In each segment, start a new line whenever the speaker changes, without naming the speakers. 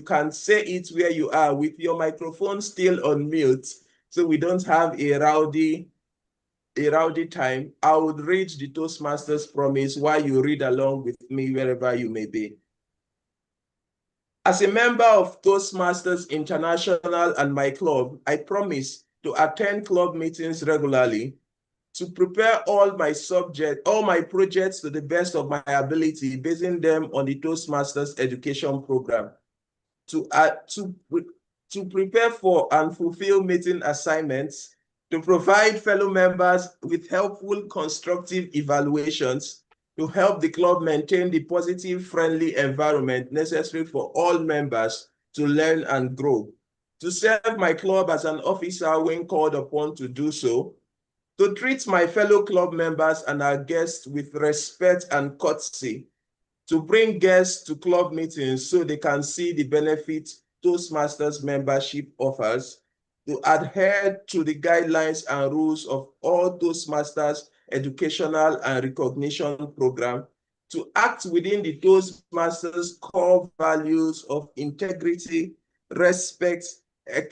can say it where you are with your microphone still on mute, so we don't have a rowdy time. I would read the Toastmasters promise while you read along with me wherever you may be. As a member of Toastmasters International and my club, I promise to attend club meetings regularly, to prepare all my projects to the best of my ability, basing them on the Toastmasters education program, to prepare for and fulfill meeting assignments, to provide fellow members with helpful, constructive evaluations, to help the club maintain the positive, friendly environment necessary for all members to learn and grow, to serve my club as an officer when called upon to do so, to treat my fellow club members and our guests with respect and courtesy, to bring guests to club meetings so they can see the benefits Toastmasters membership offers, to adhere to the guidelines and rules of all Toastmasters educational and recognition program, to act within the Toastmasters core values of integrity, respect,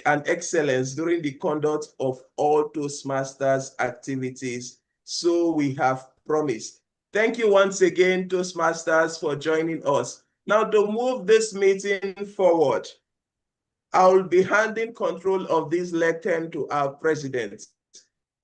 and excellence during the conduct of all Toastmasters activities. So we have promised. Thank you once again, Toastmasters, for joining us. Now, to move this meeting forward, I will be handing control of this lecture to our president.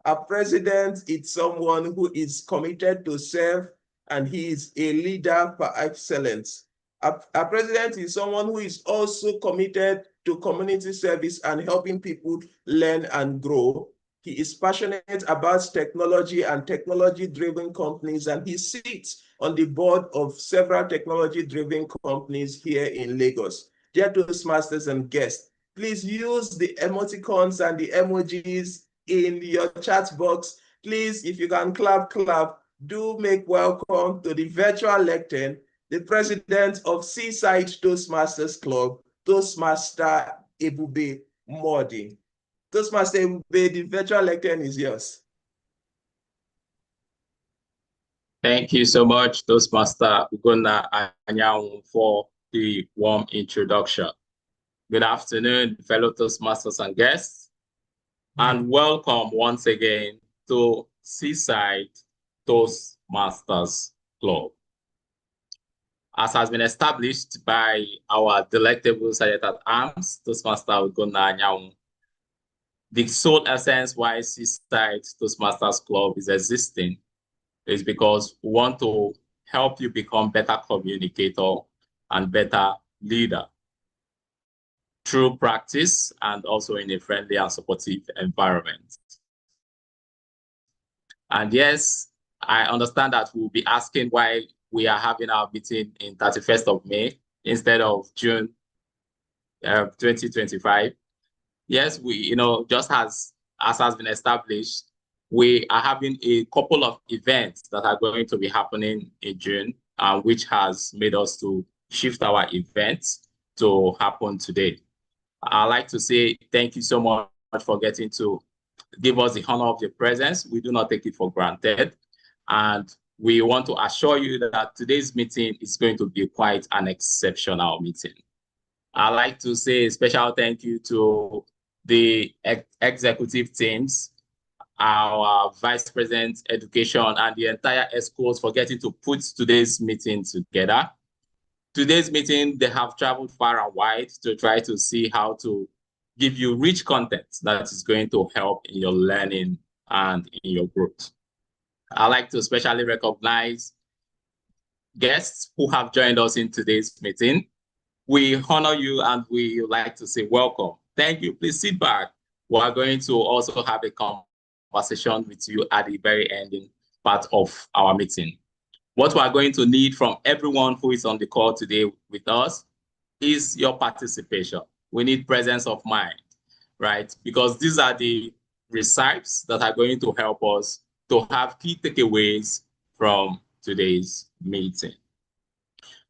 Our president is someone who is committed to serve, and he is a leader for excellence. Our president is someone who is also committed to community service and helping people learn and grow. He is passionate about technology and technology-driven companies, and he sits on the board of several technology-driven companies here in Lagos. Dear Toastmasters and guests, please use the emoticons and the emojis in your chat box. Please, if you can clap, do make welcome to the virtual lectern, the president of Seaside Toastmasters Club, Toastmaster Ebube Modi. Toastmaster Ebube, the virtual lectern is yours.
Thank you so much, Toastmaster Ugonna Anyanwu, for the warm introduction. Good afternoon, fellow Toastmasters and guests, and welcome once again to Seaside Toastmasters Club. As has been established by our delectable Sergeant at Arms, Toastmaster Ugonna Anyanwu, the sole essence why Seaside Toastmasters Club is existing is because we want to help you become better communicator and better leader through practice and also in a friendly and supportive environment. And yes, I understand that we'll be asking why we are having our meeting in 31st of May instead of June 2025. Yes, we, just as has been established, we are having a couple of events that are going to be happening in June, which has made us to shift our events to happen today. I'd like to say thank you so much for getting to give us the honor of your presence. We do not take it for granted. And we want to assure you that today's meeting is going to be quite an exceptional meeting. I'd like to say a special thank you to the executive teams, our Vice President Education, and the entire ESCOs for getting to put today's meeting together. Today's meeting, they have traveled far and wide to try to see how to give you rich content that is going to help in your learning and in your growth. I'd like to especially recognize guests who have joined us in today's meeting. We honor you and we like to say welcome. Thank you. Please sit back. We are going to also have a conversation with you at the very ending part of our meeting. What we are going to need from everyone who is on the call today with us is your participation. We need presence of mind, right? Because these are the recipes that are going to help us to have key takeaways from today's meeting.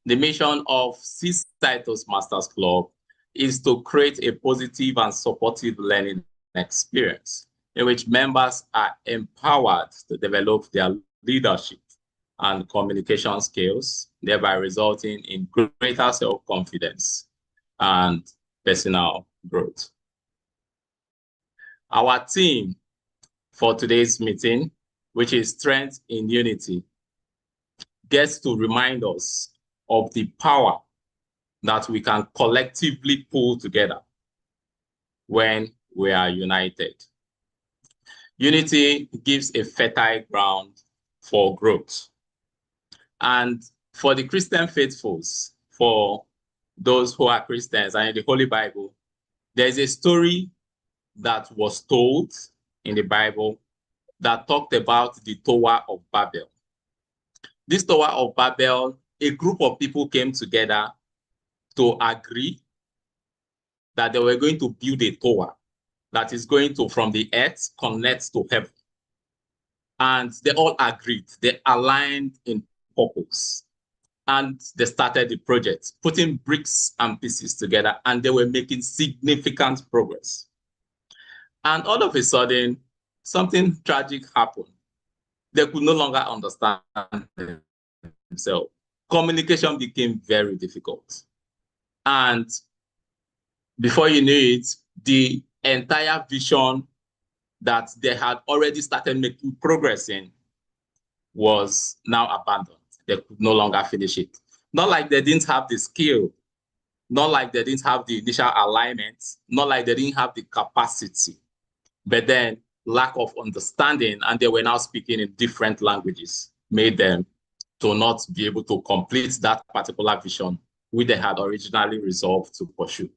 The mission of Seaside Toastmasters Club is to create a positive and supportive learning experience in which members are empowered to develop their leadership and communication skills, thereby resulting in greater self-confidence and personal growth. Our theme for today's meeting, which is Strength in Unity, gets to remind us of the power that we can collectively pull together when we are united. Unity gives a fertile ground for growth. And for the Christian faithfuls, for those who are Christians and in the Holy Bible, there's a story that was told in the Bible that talked about the Tower of Babel. This Tower of Babel, a group of people came together to agree that they were going to build a tower that is going to, from the earth, connect to heaven. And they all agreed, they aligned in purpose. And they started the project, putting bricks and pieces together, and they were making significant progress. And all of a sudden, something tragic happened. They could no longer understand themselves. Communication became very difficult. And before you knew it, the entire vision that they had already started making progress in was now abandoned. They could no longer finish it. Not like they didn't have the skill, not like they didn't have the initial alignment, not like they didn't have the capacity, but then lack of understanding, and they were now speaking in different languages, made them to not be able to complete that particular vision which they had originally resolved to pursue.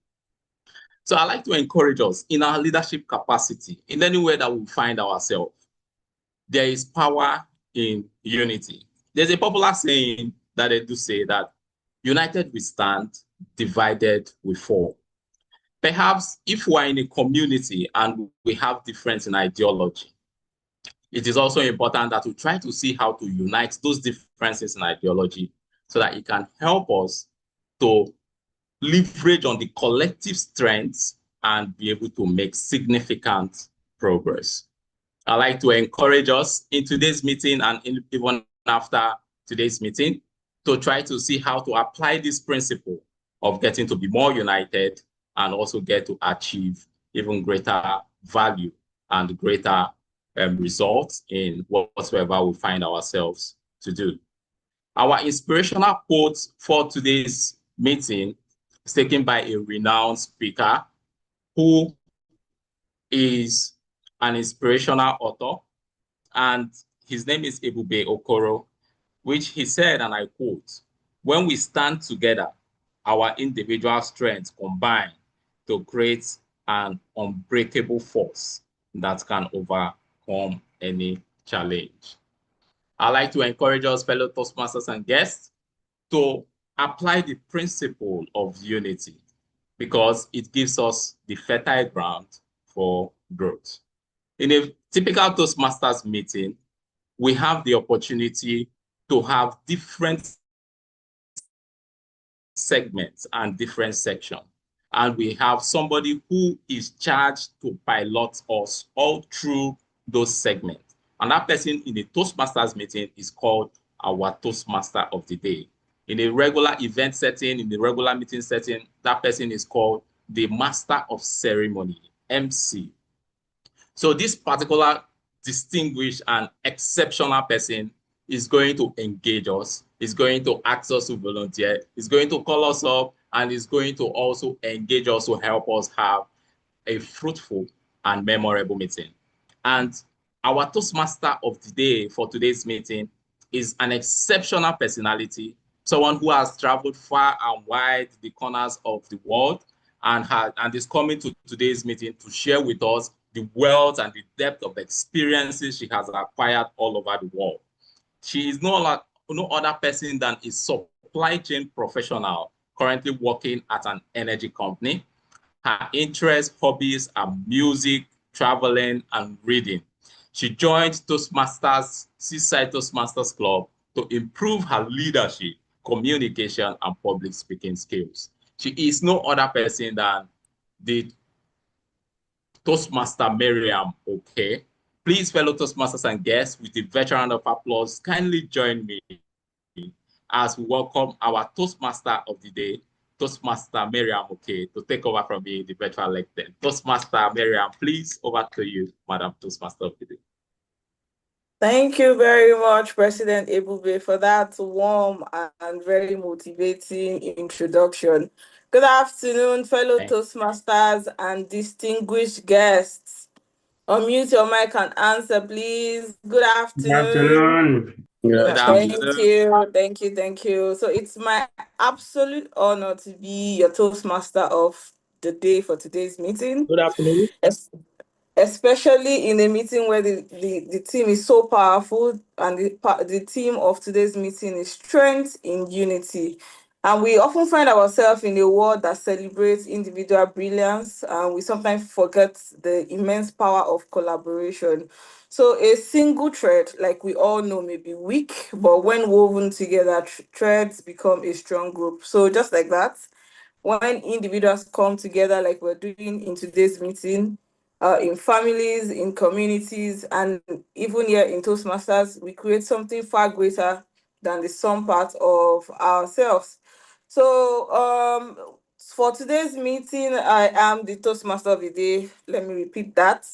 So I like to encourage us in our leadership capacity, in anywhere that we find ourselves, there is power in unity. There's a popular saying that they do say that united we stand, divided we fall. Perhaps if we're in a community and we have difference in ideology, it is also important that we try to see how to unite those differences in ideology so that it can help us to leverage on the collective strengths and be able to make significant progress. I'd like to encourage us in today's meeting and even after today's meeting to try to see how to apply this principle of getting to be more united and also get to achieve even greater value and greater results in whatsoever we find ourselves to do. Our inspirational quote for today's meeting is taken by a renowned speaker who is an inspirational author, and his name is Ebube Okoro, which he said, and I quote, "When we stand together, our individual strengths combine to create an unbreakable force that can overcome any challenge." I'd like to encourage us, fellow Toastmasters and guests, to apply the principle of unity because it gives us the fertile ground for growth. In a typical Toastmasters meeting, we have the opportunity to have different segments and different sections. And we have somebody who is charged to pilot us all through those segments. And that person in a Toastmasters meeting is called our Toastmaster of the day. In a regular event setting, in the regular meeting setting, that person is called the Master of Ceremony, MC. So this particular distinguished and exceptional person is going to engage us, is going to ask us to volunteer, is going to call us up, and is going to also engage us to help us have a fruitful and memorable meeting. And our Toastmaster of the day for today's meeting is an exceptional personality, someone who has traveled far and wide the corners of the world and is coming to today's meeting to share with us the wealth and the depth of experiences she has acquired all over the world. She is no other person than a supply chain professional currently working at an energy company. Her interests, hobbies are music, traveling, and reading. She joined Toastmasters, Seaside Toastmasters Club to improve her leadership, communication, and public speaking skills. She is no other person than the Toastmaster Miriam, okay? Please, fellow Toastmasters and guests, with a virtual round of applause, kindly join me as we welcome our Toastmaster of the day, Toastmaster Miriam, okay, to take over from the virtual leg then. Toastmaster Miriam, please, over to you, Madam Toastmaster of the day.
Thank you very much, President Ebube, for that warm and very motivating introduction. Good afternoon, fellow Toastmasters and distinguished guests. Unmute your mic and answer, please. Good afternoon.
Good afternoon.
Thank you. So it's my absolute honor to be your Toastmaster of the day for today's meeting.
Good afternoon.
Especially in a meeting where the team is so powerful, and the theme of today's meeting is strength in unity. And we often find ourselves in a world that celebrates individual brilliance, and we sometimes forget the immense power of collaboration. So a single thread, like we all know, may be weak, but when woven together, threads become a strong group. So just like that, when individuals come together like we're doing in today's meeting, in families, in communities, and even here in Toastmasters, we create something far greater than the sum part of ourselves. So for today's meeting, I am the Toastmaster of the day. Let me repeat that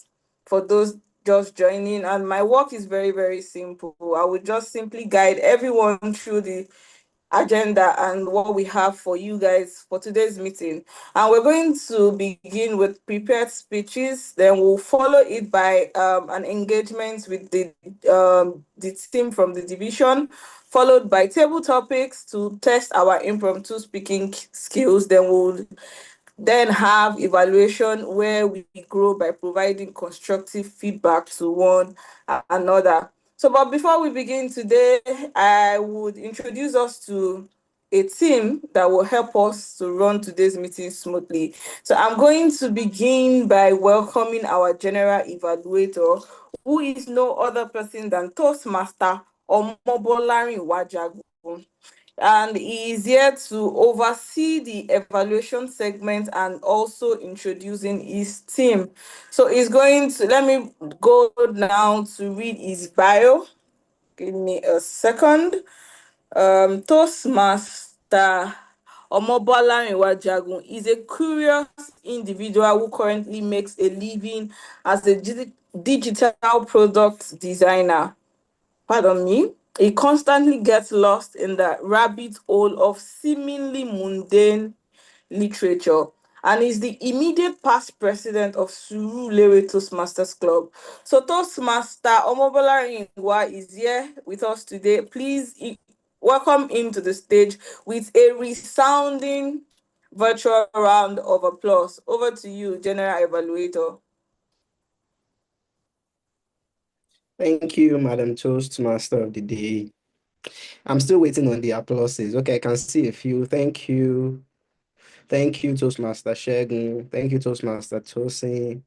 for those just joining. And my work is very, very simple. I will just simply guide everyone through the agenda and what we have for you guys for today's meeting. And we're going to begin with prepared speeches, then we'll follow it by an engagement with the team from the division, followed by table topics to test our impromptu speaking skills. Then have evaluation where we grow by providing constructive feedback to one another. So, but before we begin today, I would introduce us to a team that will help us to run today's meeting smoothly. So I'm going to begin by welcoming our general evaluator, who is no other person than Toastmaster Omobolarin Wajagun. And he is here to oversee the evaluation segment and also introducing his team. So he's going to, let me go now to read his bio. Give me a second. Toastmaster Omobola Jagun is a curious individual who currently makes a living as a digital product designer. Pardon me. He constantly gets lost in the rabbit hole of seemingly mundane literature and is the immediate past president of Surulere Toastmasters Club. So Toastmaster Omobola Ingwa is here with us today. Please welcome him to the stage with a resounding virtual round of applause. Over to you, General Evaluator.
Thank you, Madam Toastmaster of the day. I'm still waiting on the applauses. Okay, I can see a few. Thank you. Thank you, Toastmaster Shegun. Thank you, Toastmaster Tosin.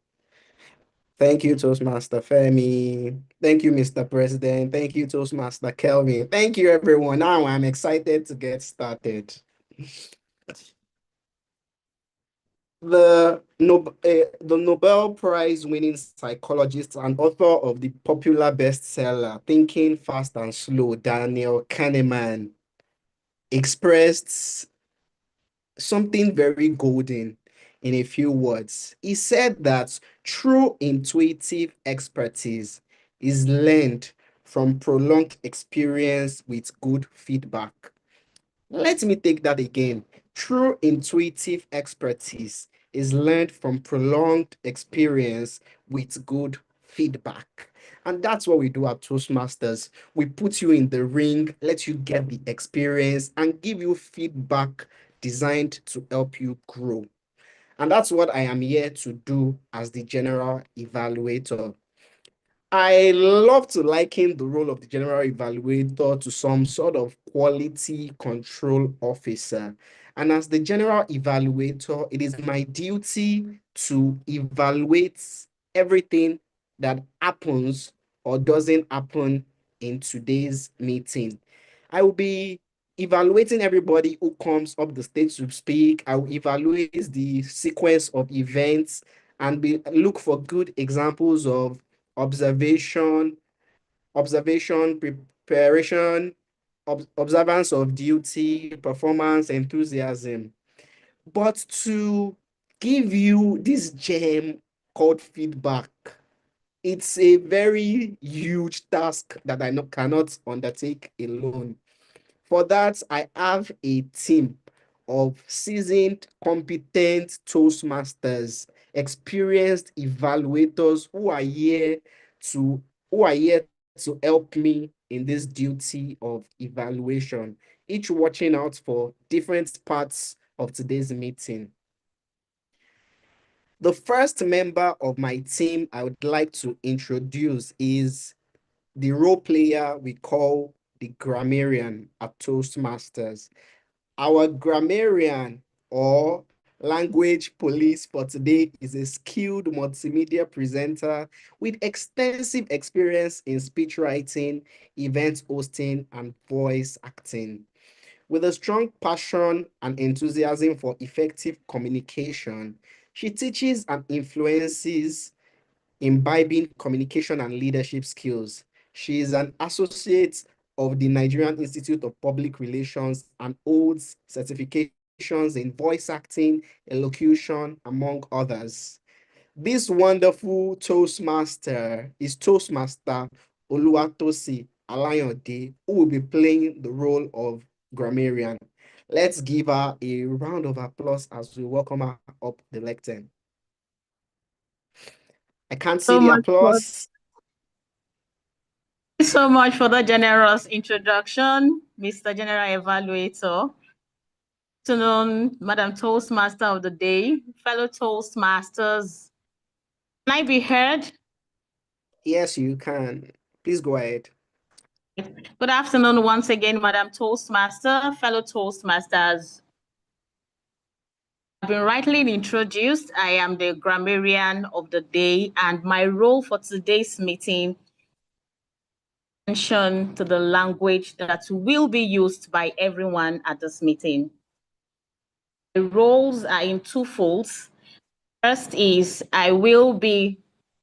Thank you, Toastmaster Femi. Thank you, Mr. President. Thank you, Toastmaster Kelvin. Thank you, everyone. Now I'm excited to get started. The Nobel Prize winning psychologist and author of the popular bestseller Thinking Fast and Slow, Daniel Kahneman, expressed something very golden in a few words. He said that true intuitive expertise is learned from prolonged experience with good feedback. Let me take that again. True intuitive expertise is learned from prolonged experience with good feedback. And that's what we do at Toastmasters. We put you in the ring, let you get the experience, and give you feedback designed to help you grow. And that's what I am here to do as the general evaluator. I love to liken the role of the general evaluator to some sort of quality control officer. And as the general evaluator, it is my duty to evaluate everything that happens or doesn't happen in today's meeting. I will be evaluating everybody who comes up the stage to speak. I will evaluate the sequence of events and look for good examples of observation, preparation, observance of duty, performance, enthusiasm. But to give you this gem called feedback, it's a very huge task that I cannot undertake alone. For that, I have a team of seasoned, competent Toastmasters, experienced evaluators to who are here to help me in this duty of evaluation, each watching out for different parts of today's meeting. The first member of my team I would like to introduce is the role player we call the grammarian at Toastmasters. Our grammarian or language police for today is a skilled multimedia presenter with extensive experience in speech writing, event hosting, and voice acting. With a strong passion and enthusiasm for effective communication, she teaches and influences imbibing communication and leadership skills. She is an associate of the Nigerian Institute of Public Relations and holds certifications in voice acting, elocution, among others. This wonderful Toastmaster is Toastmaster Oluwatosi Alayande, who will be playing the role of grammarian. Let's give her a round of applause as we welcome her up the lectern. I can't see the applause.
Thank you so much for the generous introduction, Mr. General Evaluator. Good afternoon, Madam Toastmaster of the Day, fellow Toastmasters. Can I be heard?
Yes, you can. Please go ahead.
Good afternoon once again, Madam Toastmaster, fellow Toastmasters. I've been rightly introduced. I am the grammarian of the day, and my role for today's meeting is attention to the language that will be used by everyone at this meeting. The roles are in two folds. First is I will be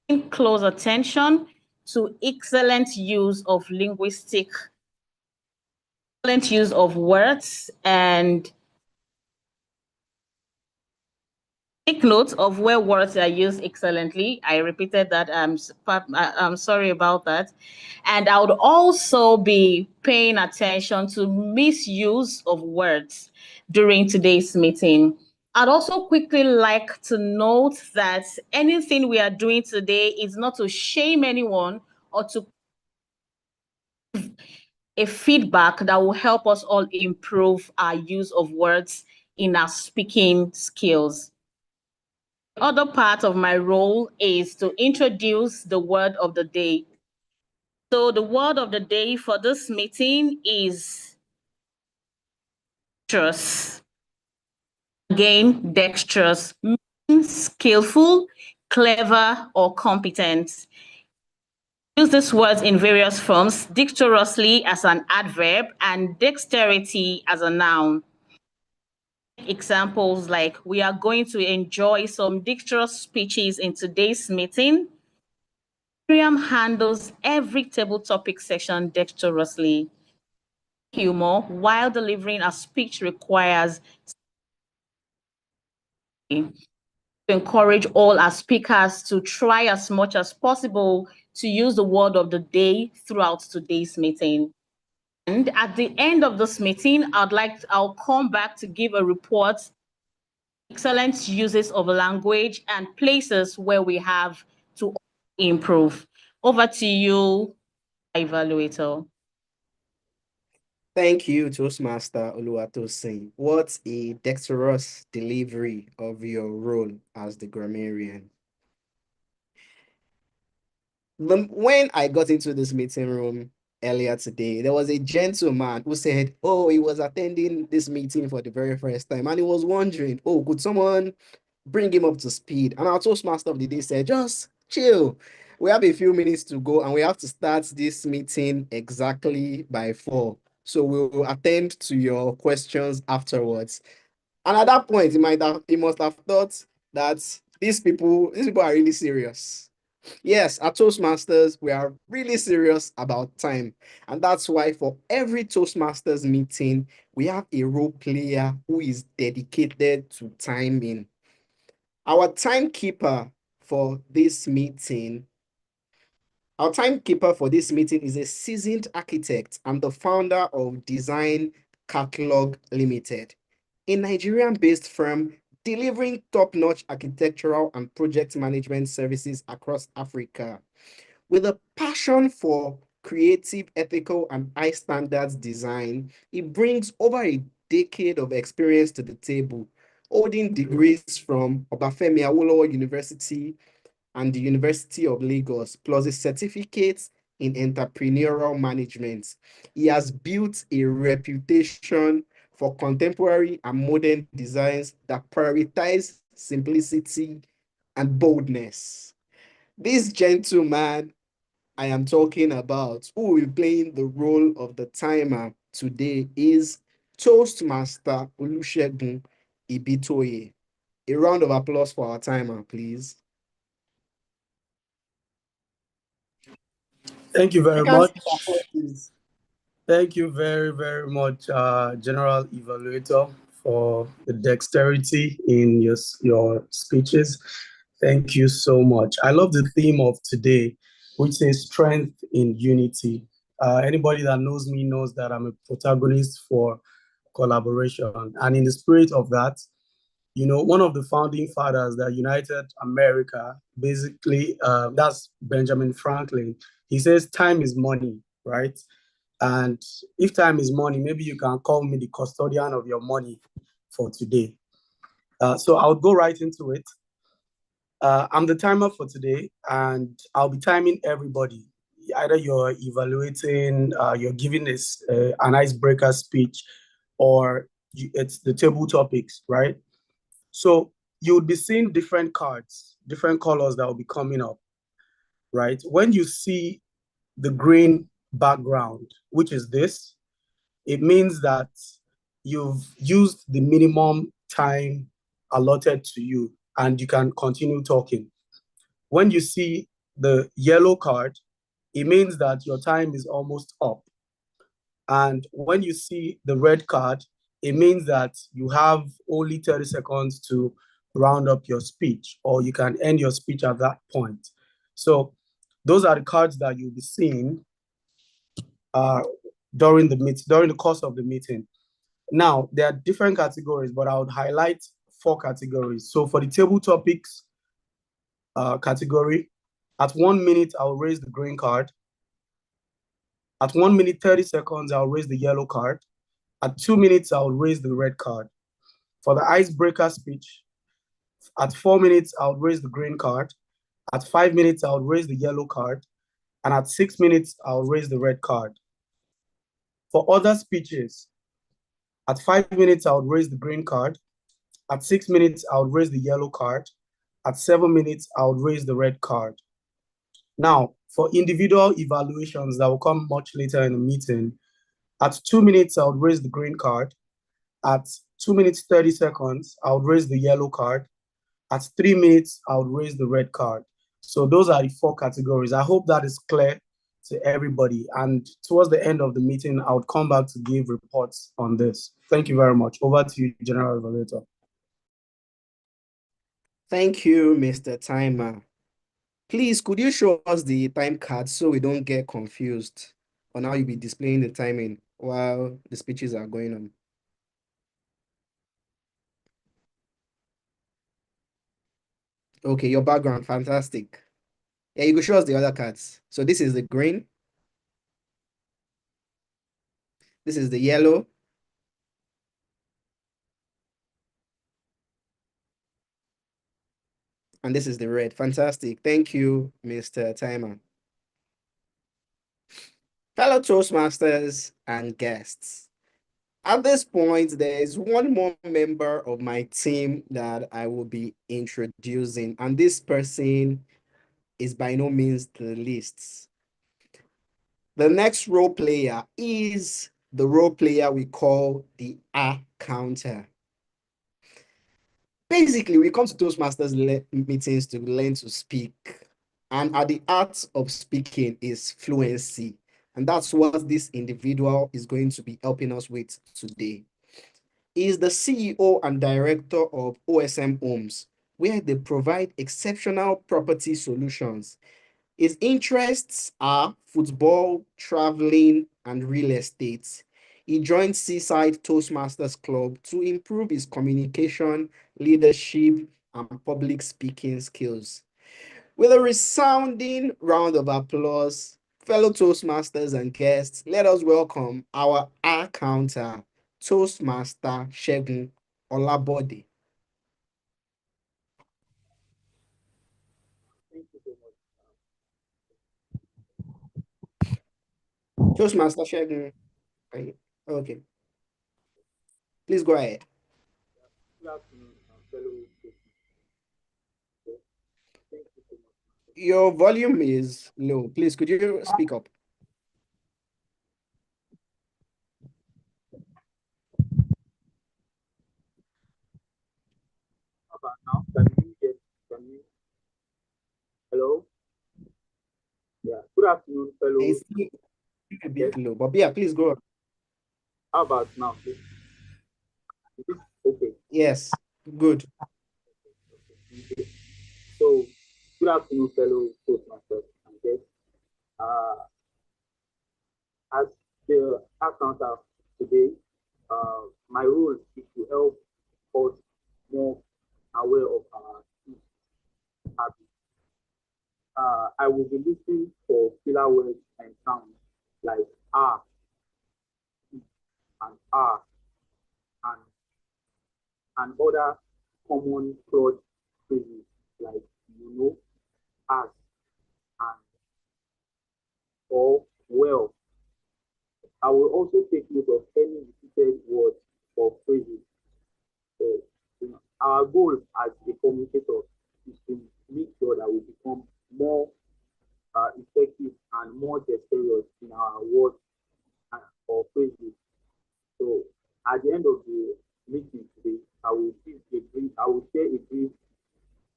paying close attention to excellent use of excellent use of words, and take note of where words are used excellently. I repeated that. I'm sorry about that. And I would also be paying attention to misuse of words during today's meeting. I'd also quickly like to note that anything we are doing today is not to shame anyone or to give a feedback that will help us all improve our use of words in our speaking skills. The other part of my role is to introduce the word of the day. So the word of the day for this meeting is dexterous. Again, dexterous means skillful, clever, or competent. Use these words in various forms, dexterously as an adverb and dexterity as a noun. Examples like, we are going to enjoy some dexterous speeches in today's meeting. Miriam handles every table topic session dexterously. Humor while delivering a speech requires to encourage all our speakers to try as much as possible to use the word of the day throughout today's meeting. And at the end of this meeting, I'll come back to give a report, excellent uses of language and places where we have to improve. Over to you, evaluator.
Thank you, Toastmaster Oluwatosin. What a dexterous delivery of your role as the grammarian. When I got into this meeting room earlier today, there was a gentleman who said, oh, he was attending this meeting for the very first time, and he was wondering, oh, could someone bring him up to speed? And our Toastmaster of the day said, just chill. We have a few minutes to go, and we have to start this meeting exactly by 4. So we'll attend to your questions afterwards. And at that point, he must have thought that these people are really serious. Yes, at Toastmasters, we are really serious about time. And that's why for every Toastmasters meeting, we have a role player who is dedicated to timing. Our timekeeper for this meeting is a seasoned architect and the founder of Design Catalog Limited, a Nigerian-based firm delivering top-notch architectural and project management services across Africa. With a passion for creative, ethical, and high standards design, he brings over a decade of experience to the table, holding degrees from Obafemi Awolowo University and the University of Lagos, plus a certificate in entrepreneurial management. He has built a reputation for contemporary and modern designs that prioritize simplicity and boldness. This gentleman I am talking about, who will be playing the role of the timer today, is Toastmaster Olusegun Ibitoye. A round of applause for our timer, please.
Thank you
I
very
can't
much.
see applause, please.
Thank you very, very much, General Evaluator, for the dexterity in your speeches. Thank you so much. I love the theme of today, which is strength in unity. Anybody that knows me knows that I'm a protagonist for collaboration. And in the spirit of that, one of the founding fathers that united America, basically, that's Benjamin Franklin. He says time is money, right? And if time is money, maybe you can call me the custodian of your money for today. So I'll go right into it. I'm the timer for today, and I'll be timing everybody. Either you're evaluating, you're giving this an icebreaker speech, or it's the table topics, right? So you'll be seeing different cards, different colors that will be coming up, right? When you see the green background, which is this, it means that you've used the minimum time allotted to you and you can continue talking. When you see the yellow card, it means that your time is almost up. And when you see the red card, it means that you have only 30 seconds to round up your speech, or you can end your speech at that point. So those are the cards that you'll be seeing during the course of the meeting. Now, there are different categories, but I would highlight 4 categories. So for the table topics category, at 1 minute, I'll raise the green card. At 1 minute, 30 seconds, I'll raise the yellow card. At 2 minutes, I'll raise the red card. For the icebreaker speech, at 4 minutes, I'll raise the green card. At 5 minutes, I'll raise the yellow card. And at 6 minutes, I'll raise the red card. For other speeches, at 5 minutes, I would raise the green card. At 6 minutes, I would raise the yellow card. At 7 minutes, I would raise the red card. Now, for individual evaluations that will come much later in the meeting, at 2 minutes, I would raise the green card. At 2 minutes, 30 seconds, I would raise the yellow card. At 3 minutes, I would raise the red card. So those are the 4 categories. I hope that is clear to everybody. And towards the end of the meeting, I would come back to give reports on this. Thank you very much. Over to you, General Evaluator.
Thank you, Mr. Timer. Please, could you show us the time card so we don't get confused on how you'll be displaying the timing while the speeches are going on? Okay, your background, fantastic. Yeah, you could show us the other cards. So this is the green. This is the yellow. And this is the red. Fantastic. Thank you, Mr. Timer. Fellow Toastmasters and guests, at this point, there is one more member of my team that I will be introducing, and this person is by no means the least. The next role player is the role player we call the counter. Basically, we come to Toastmasters meetings to learn to speak, and at the art of speaking is fluency. And that's what this individual is going to be helping us with today. He is the CEO and director of OSM Homes, where they provide exceptional property solutions. His interests are football, traveling, and real estate. He joined Seaside Toastmasters Club to improve his communication, leadership, and public speaking skills. With a resounding round of applause, fellow Toastmasters and guests, let us welcome our counter, Toastmaster Segun Olabode. Toastmaster Segun. Okay, please go ahead.
Good afternoon, fellow Toastmasters. Thank you so much.
Your volume is low. Please, could you speak up?
How about now? Can you? Hello? Yeah. Good afternoon, fellow.
It's still a bit low, but yeah, please go on.
How about now, please? Is it okay?
Yes, good.
Okay. So, good afternoon, fellow Toastmasters and guests. As the counter today, my role is to help us more aware of our habits. I will be looking for filler words and sounds like and and other common fraud phrases like as and or well. I will also take note of any repeated words or phrases. So, our goal as a communicator is to make sure that we become more effective and more dexterous in our words or phrases. So at the end of the meeting today, I will share a brief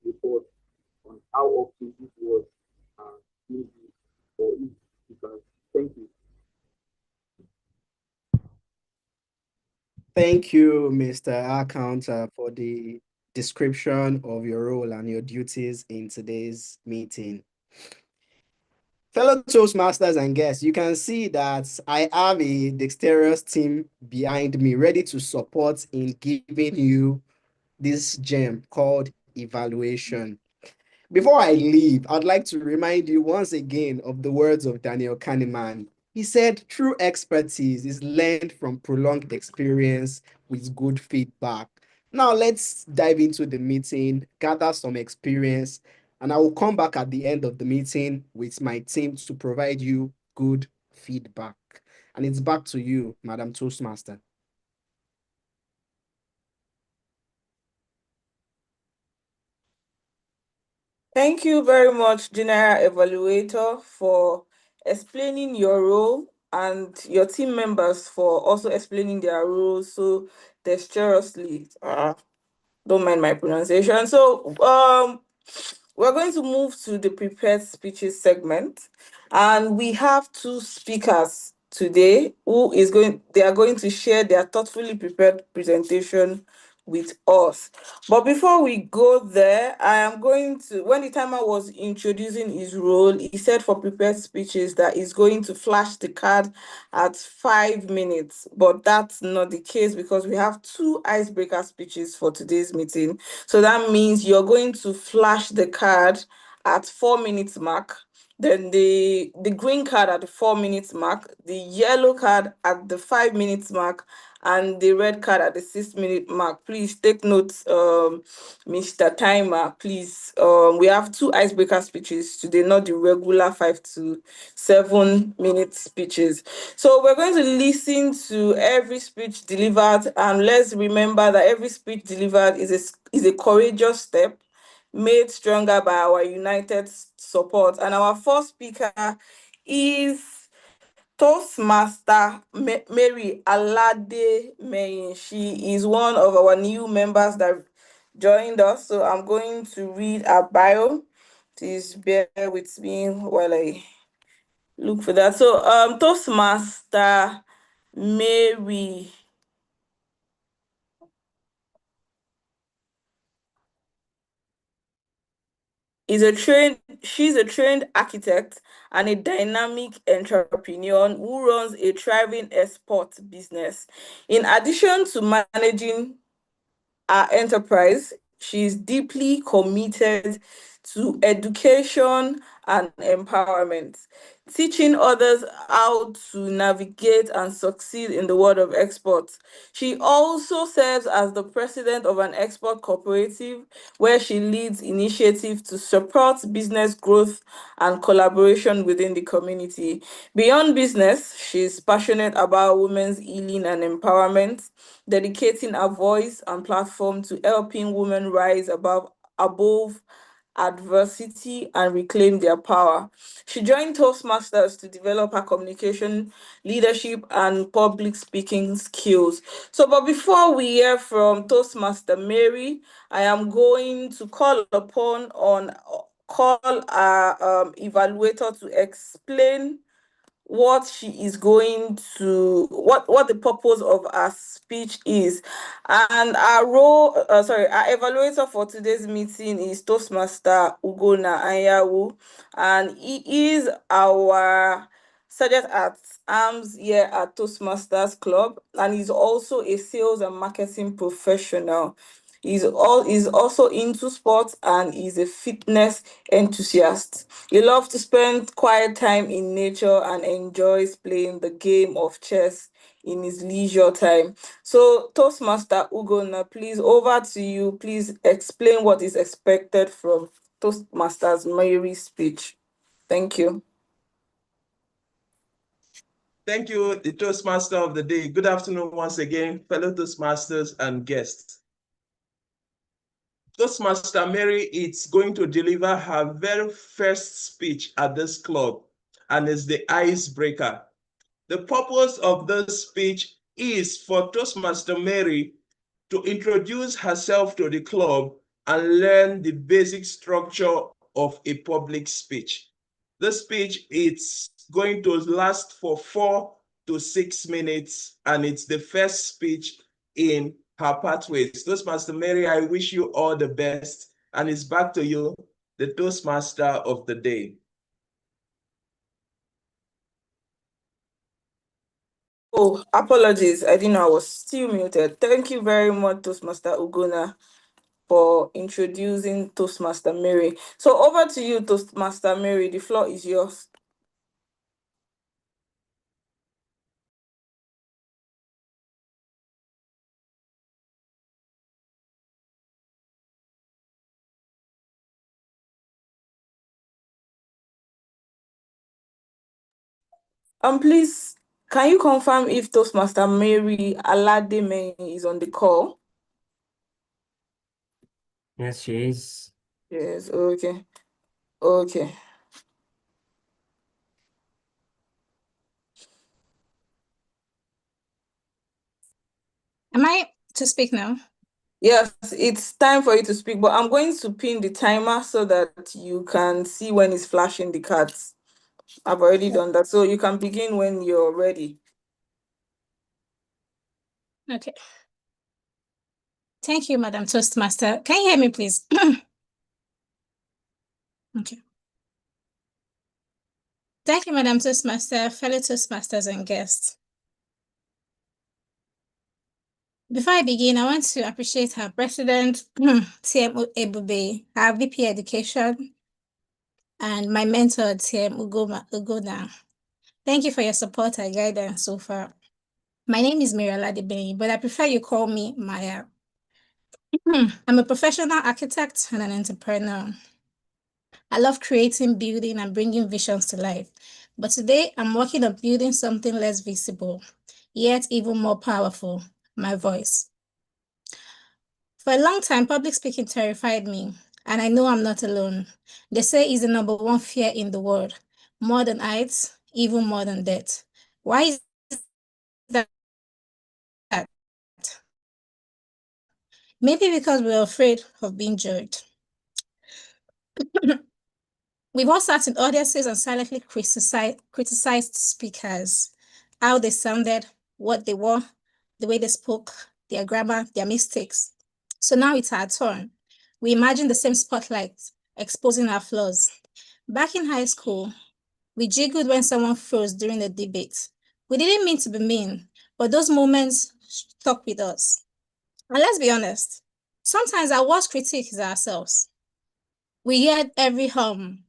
report on how often this was used for each speaker. Thank you.
Thank you, Mr. Accounter, for the description of your role and your duties in today's meeting. Fellow Toastmasters and guests, you can see that I have a dexterous team behind me ready to support in giving you this gem called evaluation. Before I leave, I'd like to remind you once again of the words of Daniel Kahneman. He said, true expertise is learned from prolonged experience with good feedback. Now let's dive into the meeting, gather some experience, and I will come back at the end of the meeting with my team to provide you good feedback. And it's back to you, Madam Toastmaster.
Thank you very much, General Evaluator, for explaining your role and your team members for also explaining their roles so dexterously. Don't mind my pronunciation. So we're going to move to the prepared speeches segment, and we have two speakers today they are going to share their thoughtfully prepared presentation with us. But before we go there, I am going to, when the timer was introducing his role, he said for prepared speeches that he's going to flash the card at 5 minutes. But that's not the case because we have two icebreaker speeches for today's meeting. So that means you're going to flash the card at 4 minutes mark, then the green card at the 4 minutes mark, the yellow card at the 5 minutes mark, and the red card at the 6 minute mark. Please take notes, Mr. Timer. Please, we have two icebreaker speeches today, not the regular 5 to 7 minute speeches. So we're going to listen to every speech delivered, and let's remember that every speech delivered is a courageous step made stronger by our united support. And our first speaker is Toastmaster Mary Alade Mayin. She is one of our new members that joined us. So I'm going to read her bio. Please bear with me while I look for that. So Toastmaster Mary She's a trained architect and a dynamic entrepreneur who runs a thriving export business. In addition to managing our enterprise, she is deeply committed to education and empowerment, teaching others how to navigate and succeed in the world of exports. She also serves as the president of an export cooperative where she leads initiatives to support business growth and collaboration within the community. Beyond business, she's passionate about women's healing and empowerment, dedicating her voice and platform to helping women rise above adversity and reclaim their power. She joined Toastmasters to develop her communication, leadership, and public speaking skills. So, but before we hear from Toastmaster Mary, I am going to call our evaluator to explain what the purpose of our speech is. And our evaluator for today's meeting is Toastmaster Ugona Anyawu, and he is our sergeant at arms here at Toastmasters Club, and he's also a sales and marketing professional. He's also into sports and is a fitness enthusiast. He loves to spend quiet time in nature and enjoys playing the game of chess in his leisure time. So, Toastmaster Ugona, please, over to you. Please explain what is expected from Toastmasters Mary's speech. Thank you.
Thank you, the Toastmaster of the day. Good afternoon once again, fellow Toastmasters and guests. Toastmaster Mary is going to deliver her very first speech at this club, and is the icebreaker. The purpose of this speech is for Toastmaster Mary to introduce herself to the club and learn the basic structure of a public speech. This speech is going to last for 4 to 6 minutes, and it's the first speech in her pathways. Toastmaster Mary, I wish you all the best, and it's back to you, the Toastmaster of the day.
Oh, apologies. I didn't know I was still muted. Thank you very much, Toastmaster Ugona, for introducing Toastmaster Mary. So over to you, Toastmaster Mary. The floor is yours. Please, can you confirm if Toastmaster Mary Alademe is on the call?
Yes, she is.
Yes, okay. Okay.
Am I to speak now?
Yes, it's time for you to speak, but I'm going to pin the timer so that you can see when it's flashing the cards. I've already done that, so you can begin when you're ready.
Okay. Thank you, Madam Toastmaster. Can you hear me, please? Okay. Thank you, Madam Toastmaster, fellow Toastmasters and guests. Before I begin, I want to appreciate our President, TM Ebube, our VP Education, and my mentor, TM Ugona. Thank you for your support and guidance so far. My name is Mary Aladebe, but I prefer you call me Maya. I'm a professional architect and an entrepreneur. I love creating, building, and bringing visions to life. But today, I'm working on building something less visible, yet even more powerful, my voice. For a long time, public speaking terrified me, and I know I'm not alone. They say it's the #1 fear in the world, more than heights, even more than death. Why is that? Maybe because we're afraid of being judged. We've all sat in audiences and silently criticized speakers, how they sounded, what they wore, the way they spoke, their grammar, their mistakes. So now it's our turn. We imagine the same spotlight, exposing our flaws. Back in high school, we jiggled when someone froze during the debate. We didn't mean to be mean, but those moments stuck with us. And let's be honest, sometimes our worst critique is ourselves. We hear every hum,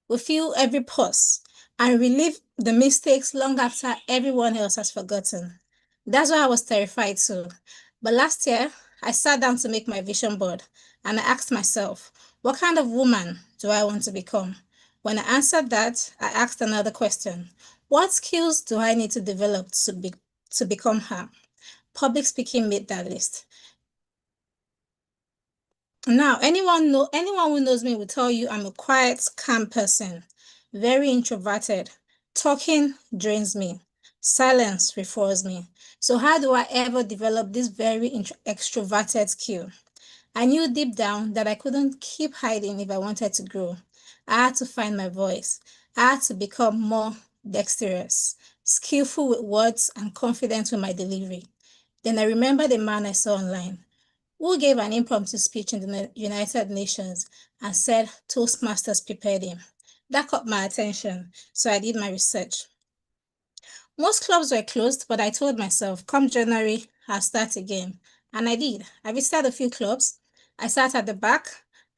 we feel every pause, and relive the mistakes long after everyone else has forgotten. That's why I was terrified too. But last year, I sat down to make my vision board and I asked myself, what kind of woman do I want to become? When I answered that, I asked another question. What skills do I need to develop to become her? Public speaking made that list. Now, anyone who knows me will tell you I'm a quiet, calm person, very introverted. Talking drains me. Silence refers me. So how do I ever develop this very extroverted skill? I knew deep down that I couldn't keep hiding if I wanted to grow. I had to find my voice. I had to become more dexterous, skillful with words, and confident with my delivery. Then I remembered a man I saw online who gave an impromptu speech in the United Nations and said Toastmasters prepared him. That caught my attention, so I did my research. Most clubs were closed, but I told myself, come January, I'll start again. And I did. I visited a few clubs. I sat at the back,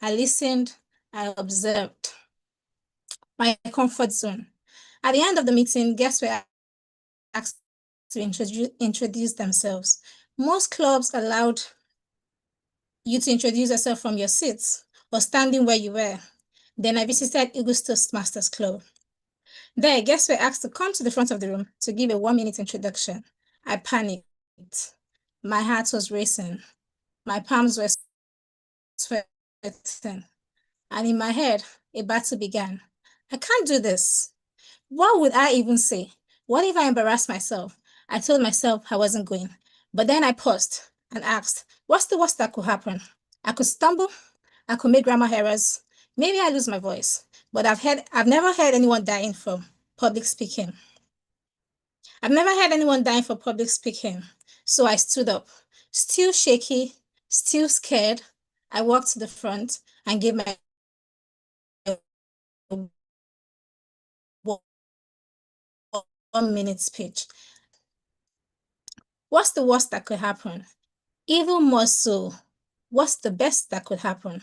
I listened, I observed. My comfort zone. At the end of the meeting, guests were asked to introduce themselves. Most clubs allowed you to introduce yourself from your seats or standing where you were. Then I visited Eagles Toastmasters Club. There, guests were asked to come to the front of the room to give a 1-minute introduction. I panicked. My heart was racing. My palms were sweating. And in my head, a battle began. I can't do this. What would I even say? What if I embarrassed myself? I told myself I wasn't going. But then I paused and asked, what's the worst that could happen? I could stumble. I could make grammar errors. Maybe I lose my voice. But I've never heard anyone dying from public speaking. I've never heard anyone dying for public speaking. So I stood up, still shaky, still scared. I walked to the front and gave my 1-minute speech. What's the worst that could happen? Even more so, what's the best that could happen?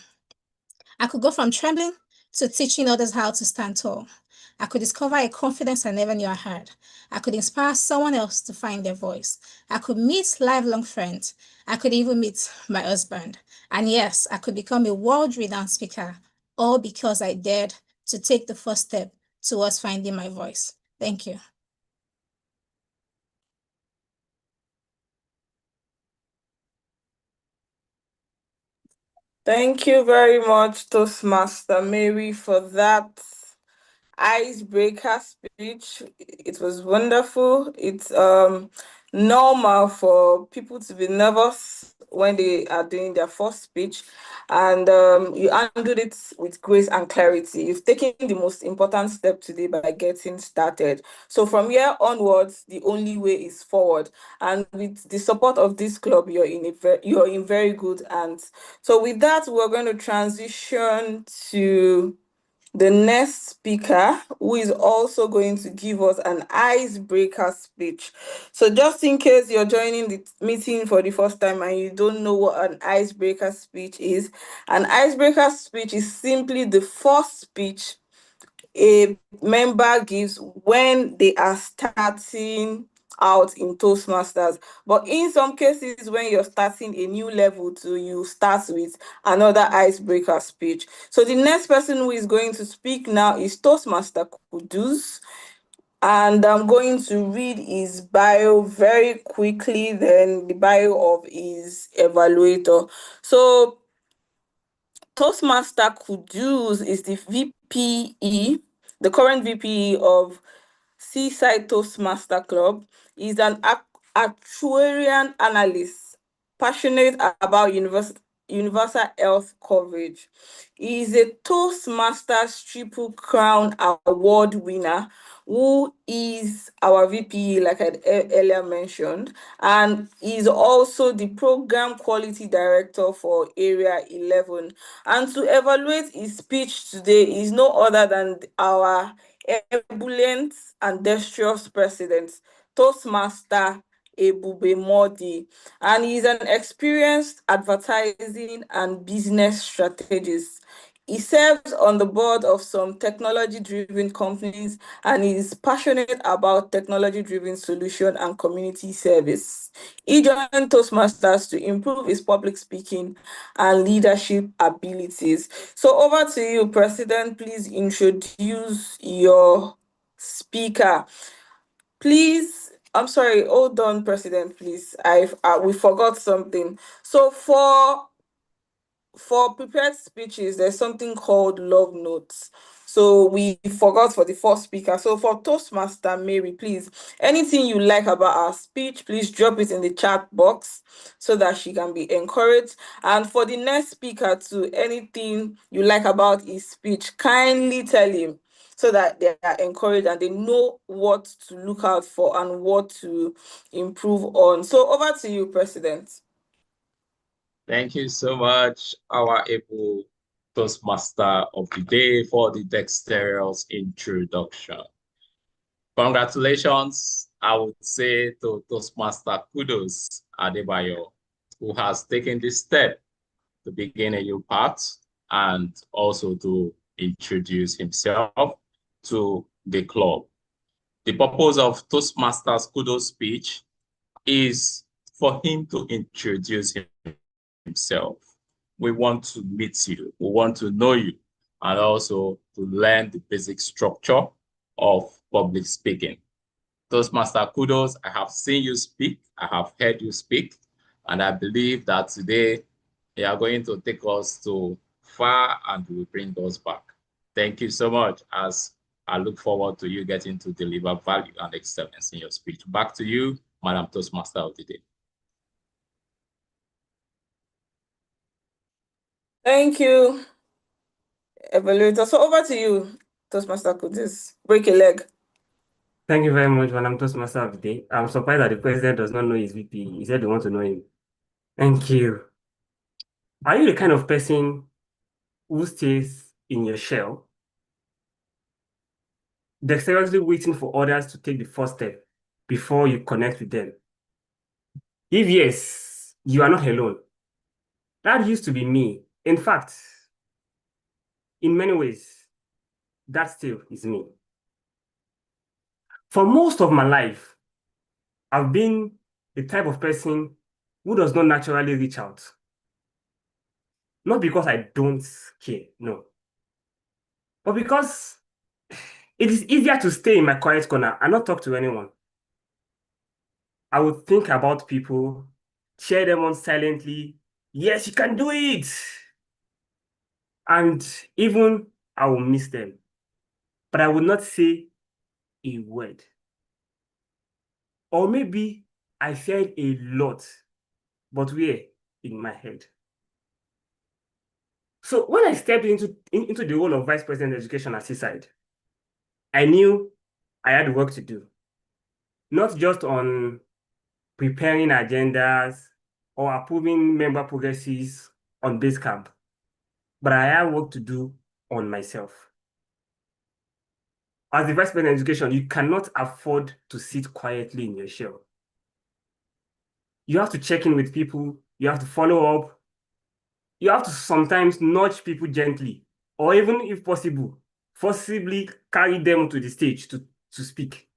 I could go from trembling to teaching others how to stand tall. I could discover a confidence I never knew I had. I could inspire someone else to find their voice. I could meet lifelong friends. I could even meet my husband. And yes, I could become a world-renowned speaker, all because I dared to take the first step towards finding my voice. Thank you.
Thank you very much, Toastmaster Mary, for that icebreaker speech. It was wonderful. It's normal for people to be nervous when they are doing their first speech, and you handled it with grace and clarity. You've taken the most important step today by getting started. So from here onwards, the only way is forward. And with the support of this club, you're in very good hands. So with that, we're going to transition to the next speaker, who is also going to give us an icebreaker speech. So just in case you're joining the meeting for the first time and you don't know what an icebreaker speech is, an icebreaker speech is simply the first speech a member gives when they are starting out in Toastmasters. But in some cases, when you're starting a new level too, you start with another icebreaker speech. So the next person who is going to speak now is Toastmaster Kudus. And I'm going to read his bio very quickly, then the bio of his evaluator. So Toastmaster Kudus is the VPE, the current VPE of Seaside Toastmaster Club. He's an actuarial analyst, passionate about universal health coverage. He is a Toastmasters Triple Crown Award winner who is our VP, like I earlier mentioned, and is also the Program Quality Director for Area 11. And to evaluate his speech today is no other than our ebullient and dexterous president, Toastmaster Ebube Modi, and he's an experienced advertising and business strategist. He serves on the board of some technology-driven companies and is passionate about technology-driven solution and community service. He joined Toastmasters to improve his public speaking and leadership abilities. So over to you, President. Please introduce your speaker. Please, I'm sorry, hold on, President, please. We forgot something. So for prepared speeches, there's something called log notes. So we forgot for the first speaker. So for Toastmaster Mary, please, anything you like about our speech, please drop it in the chat box so that she can be encouraged. And for the next speaker too, anything you like about his speech, kindly tell him so that they are encouraged and they know what to look out for and what to improve on. So over to you, President.
Thank you so much, our able Toastmaster of the day, for the dexterous introduction. Congratulations, I would say, to Toastmaster Kudos Adebayo, who has taken this step to begin a new path and also to introduce himself to the club. The purpose of Toastmasters Kudos speech is for him to introduce himself. We want to meet you, we want to know you, and also to learn the basic structure of public speaking. Toastmaster Kudos, I have seen you speak, I have heard you speak, and I believe that today you are going to take us to far and will bring us back. Thank you so much, as I look forward to you getting to deliver value and excellence in your speech. Back to you, Madam Toastmaster of the day.
Thank you, Evaluator. So over to you, Toastmaster Kudus. Break a leg.
Thank you very much, Madam Toastmaster of the day. I'm surprised that the president does not know his VP. He said they want to know him. Thank you. Are you the kind of person who stays in your shell, dexterously waiting for others to take the first step before you connect with them? If yes, you are not alone. That used to be me. In fact, in many ways, that still is me. For most of my life, I've been the type of person who does not naturally reach out. Not because I don't care, no. But because it is easier to stay in my quiet corner and not talk to anyone. I would think about people, cheer them on silently. Yes, you can do it. And even I will miss them. But I would not say a word. Or maybe I said a lot, but where? In my head. So when I stepped into the role of Vice President of Education at Seaside, I knew I had work to do. Not just on preparing agendas or approving member progresses on Basecamp, but I have work to do on myself. As the Vice President of Education, you cannot afford to sit quietly in your shell. You have to check in with people, you have to follow up, you have to sometimes nudge people gently, or even if possible, forcibly carry them to the stage to speak.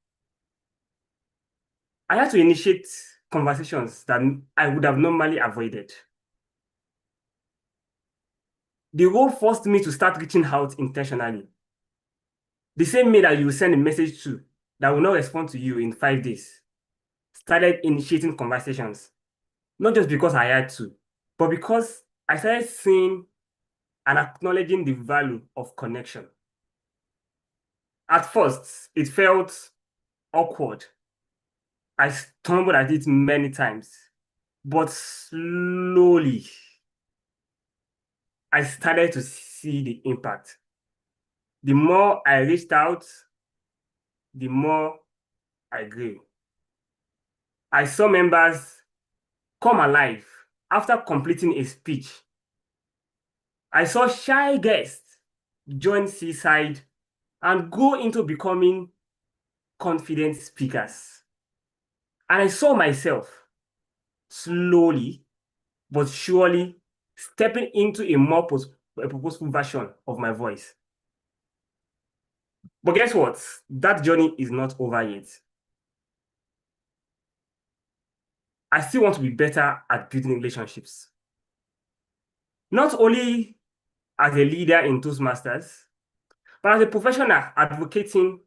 I had to initiate conversations that I would have normally avoided. The role forced me to start reaching out intentionally. The same mail that you will send a message to that will not respond to you in 5 days started initiating conversations, not just because I had to, but because I started seeing and acknowledging the value of connection. At first, it felt awkward. I stumbled at it many times, but slowly, I started to see the impact. The more I reached out, the more I grew. I saw members come alive after completing a speech. I saw shy guests join Seaside and go into becoming confident speakers. And I saw myself slowly but surely stepping into a more purposeful version of my voice. But guess what? That journey is not over yet. I still want to be better at building relationships. Not only as a leader in Toastmasters, but as a professional advocating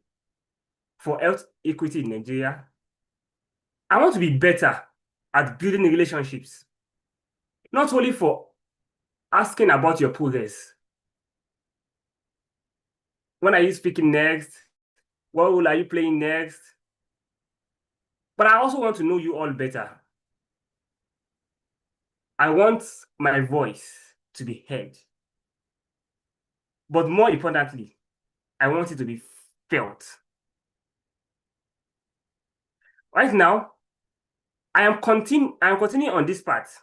for health equity in Nigeria. I want to be better at building relationships, not only for asking about your progress. When are you speaking next? What role are you playing next? But I also want to know you all better. I want my voice to be heard. But more importantly, I want it to be felt. Right now, I am continuing on this path.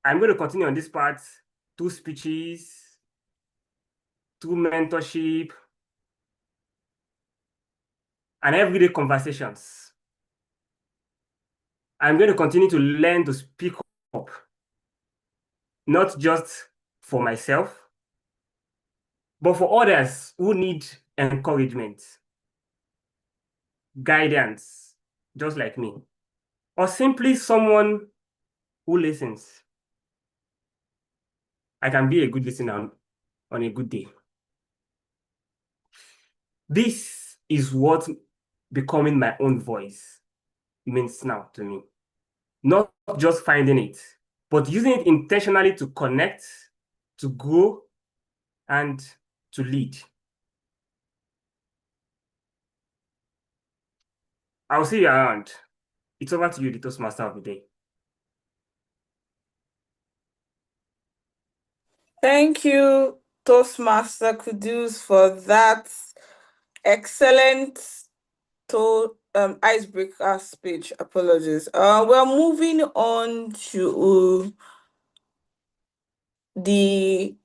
I'm going to continue on this path through speeches, through mentorship, and everyday conversations. I'm going to continue to learn to speak up, not just for myself, but for others who need encouragement, guidance, just like me, or simply someone who listens. I can be a good listener on a good day. This is what becoming my own voice means now to me. Not just finding it, but using it intentionally to connect, to grow, and to lead. I'll see you around. It's over to you, the Toastmaster of the day.
Thank you, Toastmaster Kudus, for that excellent icebreaker speech. Apologies. We're moving on to the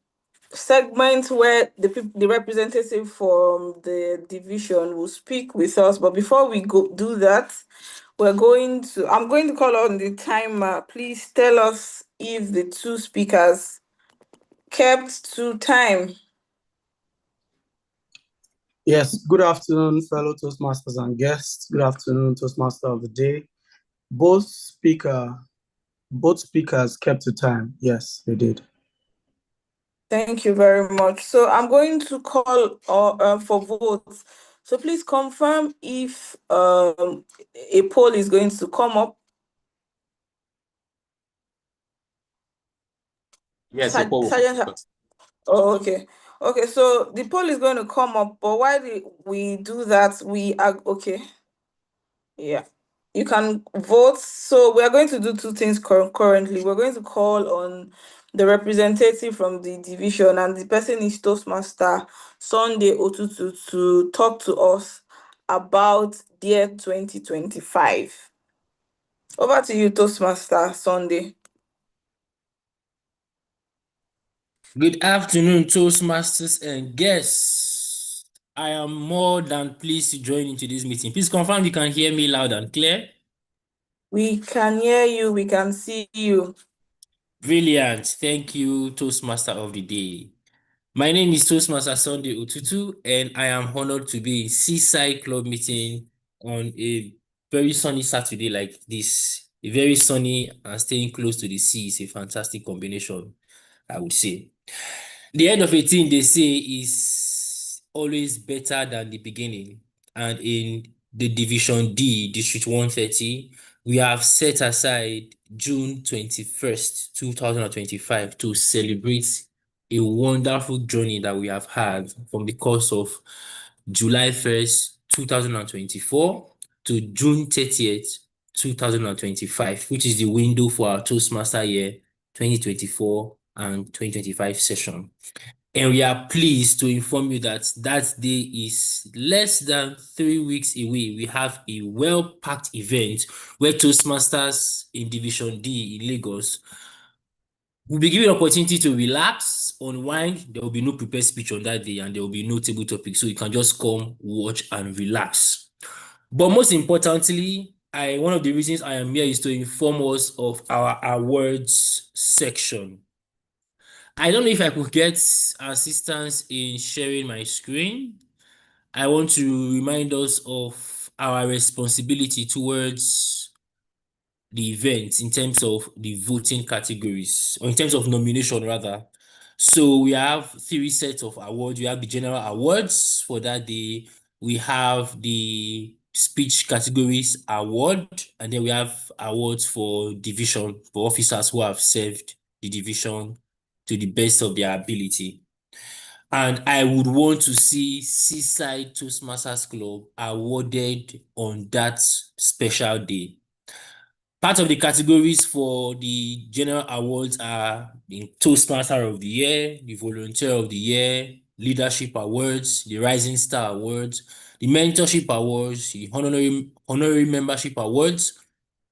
segment where the representative from the division will speak with us. But before we do that, I'm going to call on the timer. Please tell us if the two speakers kept to time.
Yes, good afternoon, fellow Toastmasters and guests. Good afternoon, Toastmaster of the day. Both speakers kept to time. Yes, they did.
Thank you very much. So I'm going to call for votes. So please confirm if a poll is going to come up.
Yes,
Sergeant. Oh, okay. Okay, so the poll is going to come up, but while we do that, we are okay. Yeah, you can vote. So we're going to do two things currently. We're going to call on the representative from the division, and the person is Toastmaster Sunday Otutu, to talk to us about their 2025. Over to you, Toastmaster Sunday.
Good afternoon, Toastmasters and guests. I am more than pleased to join into this meeting. Please confirm you can hear me loud and clear.
We can hear you. We can see you.
Brilliant. Thank you, Toastmaster of the day. My name is Toastmaster Sunday Otutu, and I am honored to be in Seaside Club meeting on a very sunny Saturday like this. A very sunny and staying close to the sea is a fantastic combination, I would say. The end of a thing, they say, is always better than the beginning. And in the Division D, District 130, we have set aside June 21st, 2025 to celebrate a wonderful journey that we have had from the course of July 1st, 2024 to June 30th, 2025, which is the window for our Toastmaster year 2024 and 2025 session. And we are pleased to inform you that that day is less than 3 weeks away. We have a well-packed event where Toastmasters in Division D in Lagos will be given opportunity to relax, unwind. There will be no prepared speech on that day, and there will be no table topic. So you can just come, watch, and relax. But most importantly, one of the reasons I am here is to inform us of our awards section. I don't know if I could get assistance in sharing my screen. I want to remind us of our responsibility towards the event in terms of the voting categories, or in terms of nomination rather. So we have 3 sets of awards. We have the general awards for that day. We have the speech categories award, and then we have awards for division for officers who have served the division to the best of their ability. And I would want to see Seaside Toastmasters Club awarded on that special day. Part of the categories for the general awards are the Toastmaster of the Year, the Volunteer of the Year, Leadership Awards, the Rising Star Awards, the Mentorship Awards, the Honorary Membership Awards,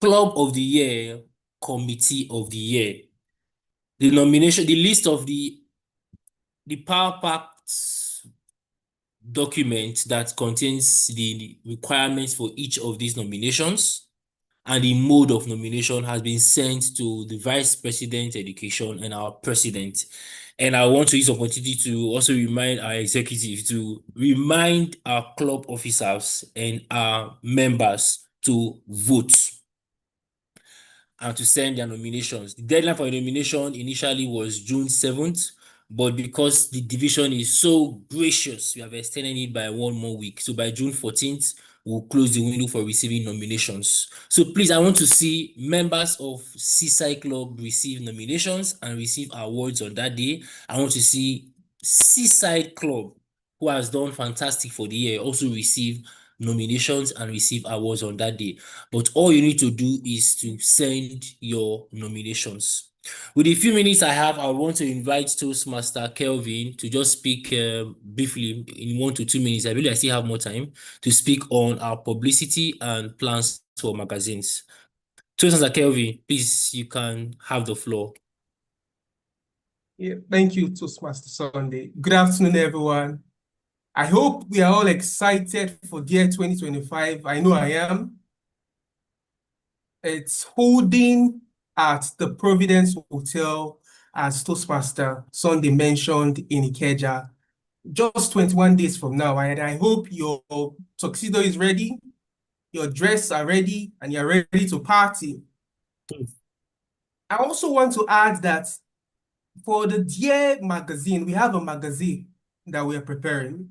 Club of the Year, Committee of the Year. The list of the Power Pact document that contains the requirements for each of these nominations and the mode of nomination has been sent to the Vice President Education and our President. And I want to use the opportunity to also remind our executive to remind our club officers and our members to vote and to send their nominations. The deadline for nomination initially was June 7th, but because the division is so gracious, we have extended it by 1 more week. So by June 14th, we'll close the window for receiving nominations. So please, I want to see members of Seaside Club receive nominations and receive awards on that day. I want to see Seaside Club, who has done fantastic for the year, also receive nominations and receive awards on that day. But all you need to do is to send your nominations. With the few minutes I have, I want to invite Toastmaster Kelvin to just speak briefly in 1 to 2 minutes. I believe I still have more time to speak on our publicity and plans for magazines. Toastmaster Kelvin, please, you can have the floor.
Yeah, thank you, Toastmaster Sunday. Good afternoon, everyone. I hope we are all excited for the year 2025. I know I am. It's holding at the Providence Hotel, as Toastmaster Sunday mentioned, in Ikeja, just 21 days from now. And I hope your tuxedo is ready, your dress are ready, and you're ready to party. I also want to add that for the Dear magazine, we have a magazine that we are preparing.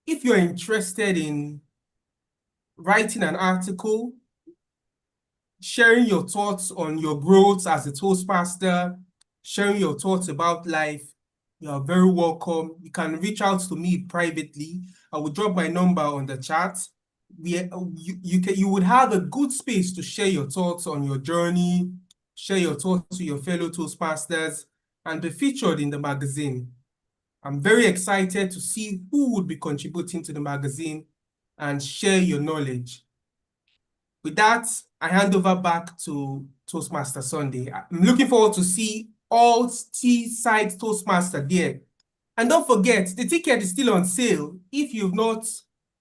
If you're interested in writing an article, sharing your thoughts on your growth as a Toastmaster, sharing your thoughts about life, you are very welcome. You can reach out to me privately. I will drop my number on the chat. You would have a good space to share your thoughts on your journey, share your thoughts to your fellow Toastmasters, and be featured in the magazine. I'm very excited to see who would be contributing to the magazine and share your knowledge. With that, I hand over back to Toastmaster Sunday. I'm looking forward to see all Seaside Toastmaster there. And don't forget, the ticket is still on sale. If you've not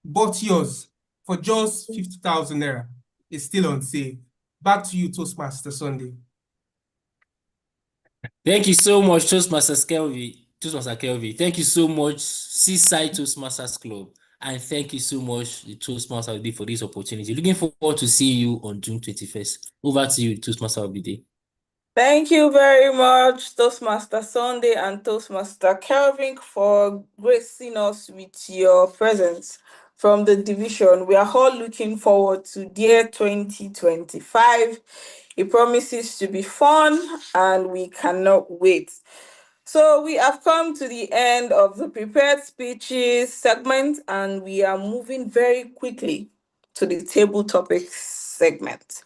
bought yours for just 50,000 naira, it's still on sale. Back to you, Toastmaster Sunday.
Thank you so much, Toastmaster Kelvin. Thank you so much, Seaside Toastmasters Club. And thank you so much, the Toastmaster of the Day, for this opportunity. Looking forward to seeing you on June 21st. Over to you, Toastmaster of the Day.
Thank you very much, Toastmaster Sunday and Toastmaster Kelvin, for gracing us with your presence from the division. We are all looking forward to the year 2025. It promises to be fun and we cannot wait. So we have come to the end of the prepared speeches segment and we are moving very quickly to the table topics segment.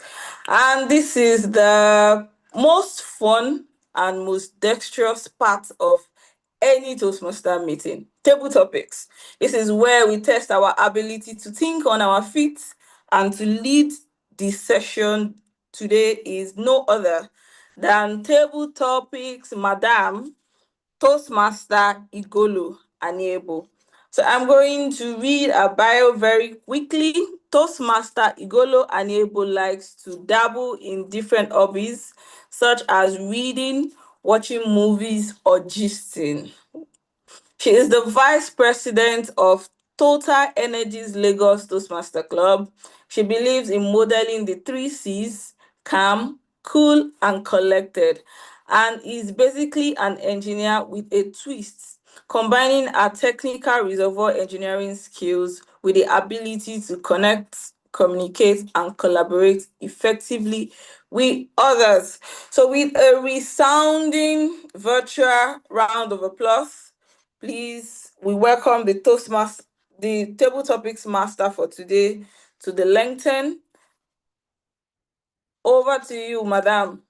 And this is the most fun and most dexterous part of any Toastmaster meeting. Table topics. This is where we test our ability to think on our feet and to lead the session. Today is no other than table topics, Madam Toastmaster Igolo Aniebo. So I'm going to read a bio very quickly. Toastmaster Igolo Aniebo likes to dabble in different hobbies, such as reading, watching movies, or gisting. She is the vice president of Total Energies Lagos Toastmaster Club. She believes in modeling the 3 C's: calm, cool, and collected, and is basically an engineer with a twist, combining her technical reservoir engineering skills with the ability to connect, communicate, and collaborate effectively with others. So, with a resounding virtual round of applause, please, we welcome the Toastmaster, the table topics master for today, to the lectern. Over to you, madam.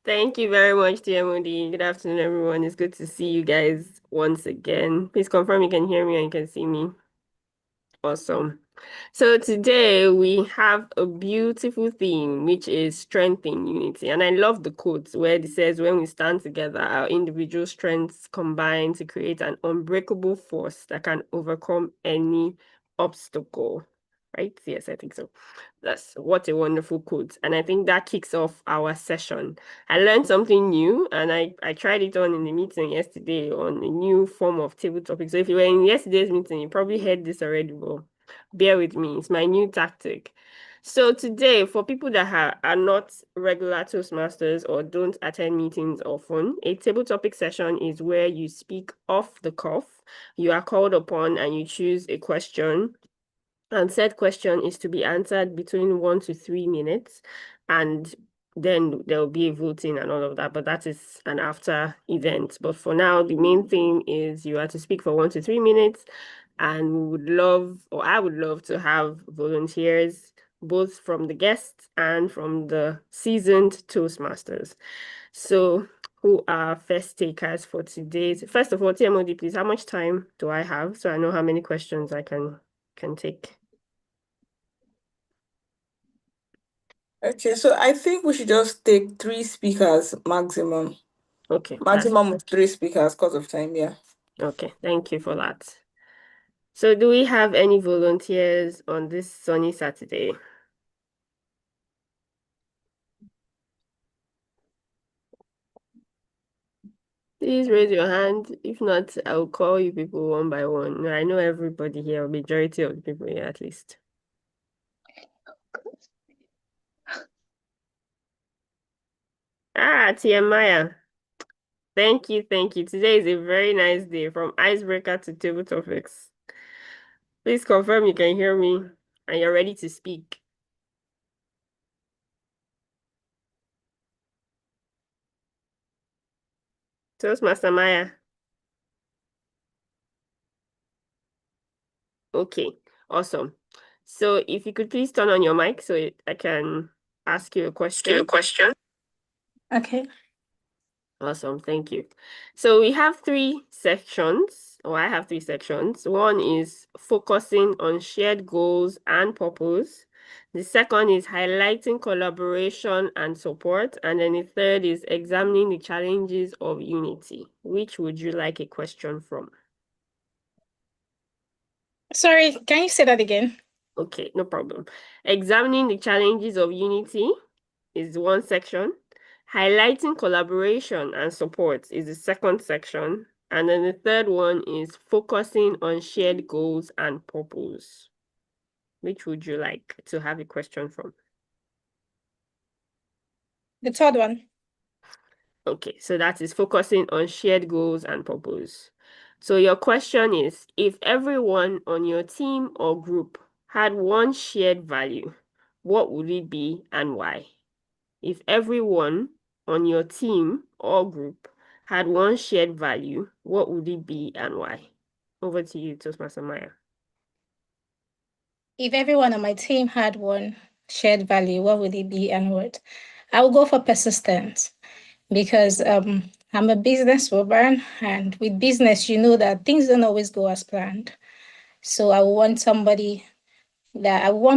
Thank you very much, TMOD. Good afternoon, everyone. It's good to see you guys once again. Please confirm you can hear me and you can see me. Awesome. So today we have a beautiful theme, which is strength in unity. And I love the quote where it says, when we stand together, our individual strengths combine to create an unbreakable force that can overcome any obstacle. Right? Yes, I think so. That's what a wonderful quote. And I think that kicks off our session. I learned something new and I tried it on in the meeting yesterday on a new form of table topic. So if you were in yesterday's meeting, you probably heard this already, but bear with me. It's my new tactic. So today, for people that are not regular Toastmasters or don't attend meetings often, a table topic session is where you speak off the cuff. You are called upon and you choose a question. And said question is to be answered between 1 to 3 minutes. And then there'll be a voting and all of that, but that is an after event. But for now, the main thing is you are to speak for 1 to 3 minutes. And we would love, or I would love to have volunteers, both from the guests and from the seasoned Toastmasters. So who are first takers for today's? First of all, TMOD, please, how much time do I have? So I know how many questions I can take.
Okay, so I think we should just take 3 speakers maximum.
Okay.
Maximum of 3 speakers because of time, yeah.
Okay, thank you for that. So do we have any volunteers on this sunny Saturday? Please raise your hand. If not, I'll call you people one by one. I know everybody here, majority of the people here at least. TM Maya. Thank you, thank you. Today is a very nice day from icebreaker to table topics. Please confirm you can hear me and you're ready to speak. Toastmaster Maya. Okay, awesome. So if you could please turn on your mic so I can ask you a question.
Okay.
Awesome, thank you. So we have 3 sections, or I have 3 sections. One is focusing on shared goals and purpose. The second is highlighting collaboration and support. And then the third is examining the challenges of unity. Which would you like a question from?
Sorry, can you say that again?
Okay, no problem. Examining the challenges of unity is one section. Highlighting collaboration and support is the second section. And then the third one is focusing on shared goals and purpose. Which would you like to have a question from?
The third one.
Okay, so that is focusing on shared goals and purpose. So your question is, if everyone on your team or group had one shared value, what would it be and why? If everyone on your team or group had one shared value, what would it be and why? Over to you, Toastmaster Maya.
If everyone on my team had one shared value, what would it be and what? I will go for persistence because I'm a businesswoman, and with business, you know that things don't always go as planned. So I want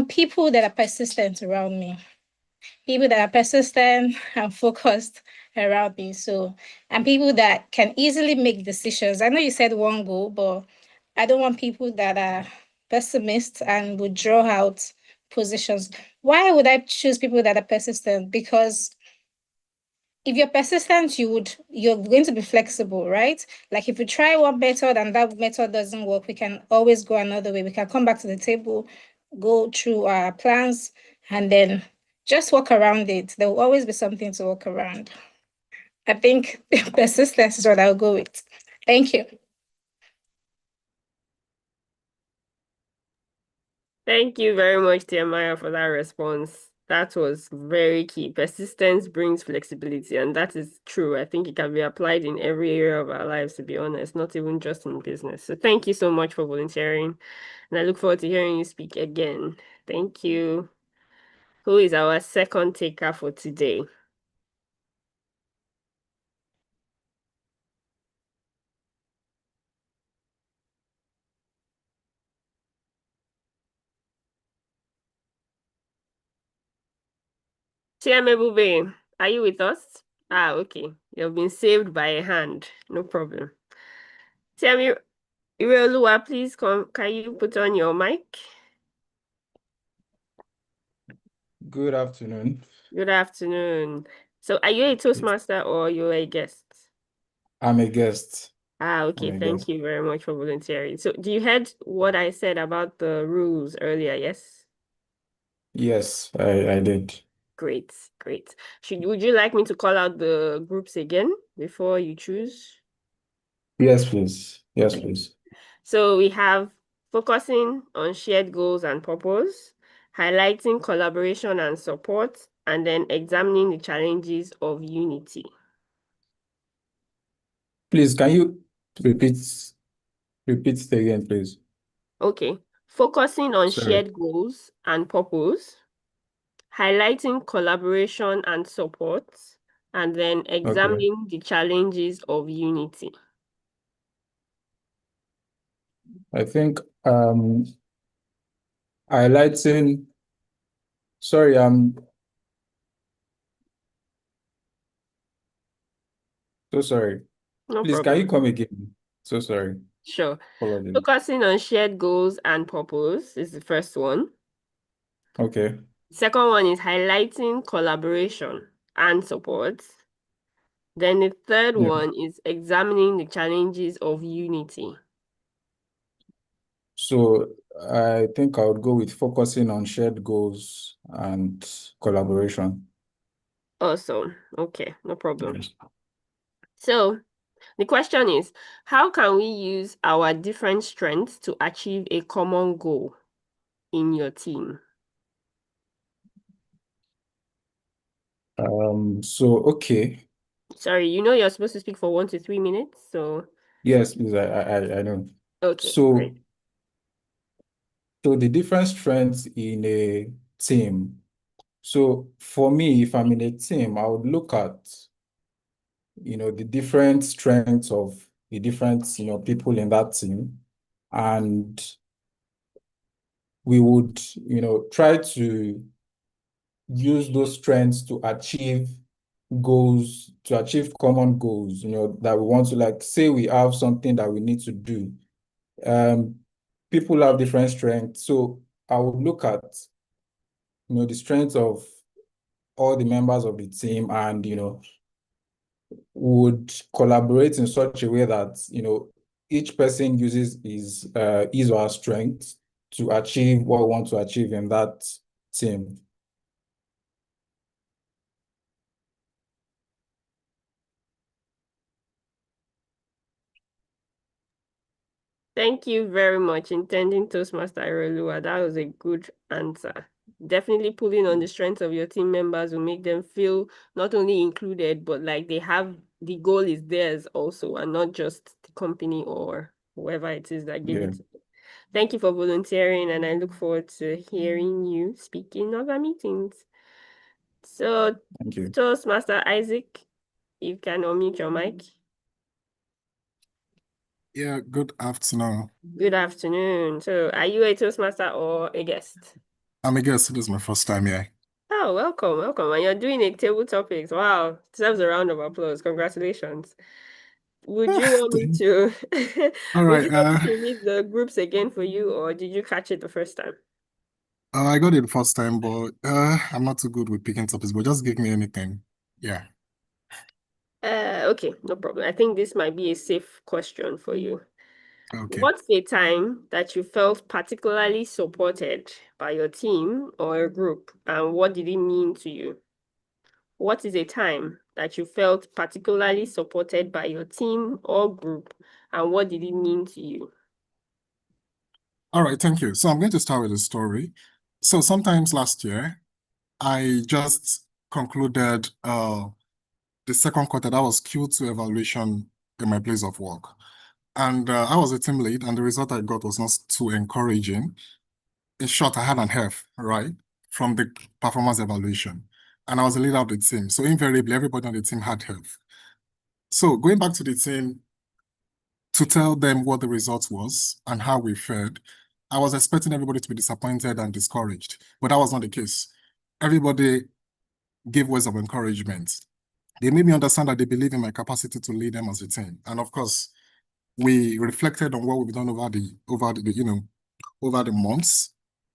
people that are persistent around me, people that are persistent and focused around me. So, and people that can easily make decisions. I know you said one goal, but I don't want people that are pessimists and would draw out positions. Why would I choose people that are persistent? Because if you're persistent, you're going to be flexible, right? Like if you try one method and that method doesn't work, we can always go another way. We can come back to the table, go through our plans, and then just work around it. There will always be something to work around. I think persistence is what I'll go with. Thank you.
Thank you very much, Tiamaya, for that response. That was very key. Persistence brings flexibility, and that is true. I think it can be applied in every area of our lives, to be honest, not even just in business. So thank you so much for volunteering, and I look forward to hearing you speak again. Thank you. Who is our second taker for today? Chiamebube, are you with us? Ah, okay. You've been saved by a hand. No problem. Tiami Ireoluwa, please can you put on your mic?
Good afternoon.
Good afternoon. So are you a Toastmaster or you're a guest?
I'm a guest.
Ah, okay. Thank you very much for volunteering. So do you heard what I said about the rules earlier? Yes?
Yes, I did.
Great, great. Would you like me to call out the groups again before you choose?
Yes, please. Yes, please.
So we have focusing on shared goals and purpose, highlighting collaboration and support, and then examining the challenges of unity.
Please, can you repeat it again, please?
Okay. Focusing on
Sorry.
shared goals and purpose, highlighting collaboration and support, and then examining the challenges of unity.
I think highlighting, sorry, so sorry.
No
Please,
problem.
can you come again? So sorry.
Sure.
Apologies.
Focusing on shared goals and purpose is the first one.
Okay.
Second one is highlighting collaboration and support. Then the third
Yeah.
one is examining the challenges of unity.
So I think I would go with focusing on shared goals and collaboration.
Awesome. Okay, no problem.
Yes.
So the question is, how can we use our different strengths to achieve a common goal in your team?
Okay.
Sorry, you know you're supposed to speak for 1 to 3 minutes, so
Yes, please, I know.
okay,
So
great.
So the different strengths in a team. So for me, if I'm in a team, I would look at, the different strengths of the different, people in that team. And we would, try to use those strengths to achieve goals, to achieve common goals, that we want to, like, say we have something that we need to do. People have different strengths. So I would look at, the strengths of all the members of the team and, would collaborate in such a way that, each person uses his or her strength to achieve what we want to achieve in that team.
Thank you very much, intending Toastmaster Irelua. That was a good answer. Definitely pulling on the strengths of your team members will make them feel not only included, but like they have the goal is theirs also, and not just the company or whoever it is that gave it to them. Thank you for volunteering, and I look forward to hearing you speak in other meetings. So,
Thank you.
Toastmaster Isaac, you can unmute your mic.
Yeah, good afternoon.
Good afternoon. So, are you a Toastmaster or a guest?
I'm a guest. This is my first time here.
Oh, welcome, welcome. And you're doing a table topics. Wow, deserves a round of applause. Congratulations. Would you want me to
All
would
right.
you want me to read the groups again for you, or did you catch it the first time?
I got it the first time, but I'm not too good with picking topics, but just give me anything. Yeah.
Okay, no problem. I think this might be a safe question for you.
Okay.
What's a time that you felt particularly supported by your team or a group, and what did it mean to you? What is a time that you felt particularly supported by your team or group, and what did it mean to you?
All right. Thank you. So I'm going to start with a story. So sometimes last year, I just concluded the second quarter. That was Q2 evaluation in my place of work. And I was a team lead, and the result I got was not too encouraging. In short, I had an F, right, from the performance evaluation. And I was the leader of the team. So invariably, everybody on the team had F. So going back to the team to tell them what the result was and how we fared, I was expecting everybody to be disappointed and discouraged, but that was not the case. Everybody gave words of encouragement. They made me understand that they believe in my capacity to lead them as a team. And of course, we reflected on what we've done over the months.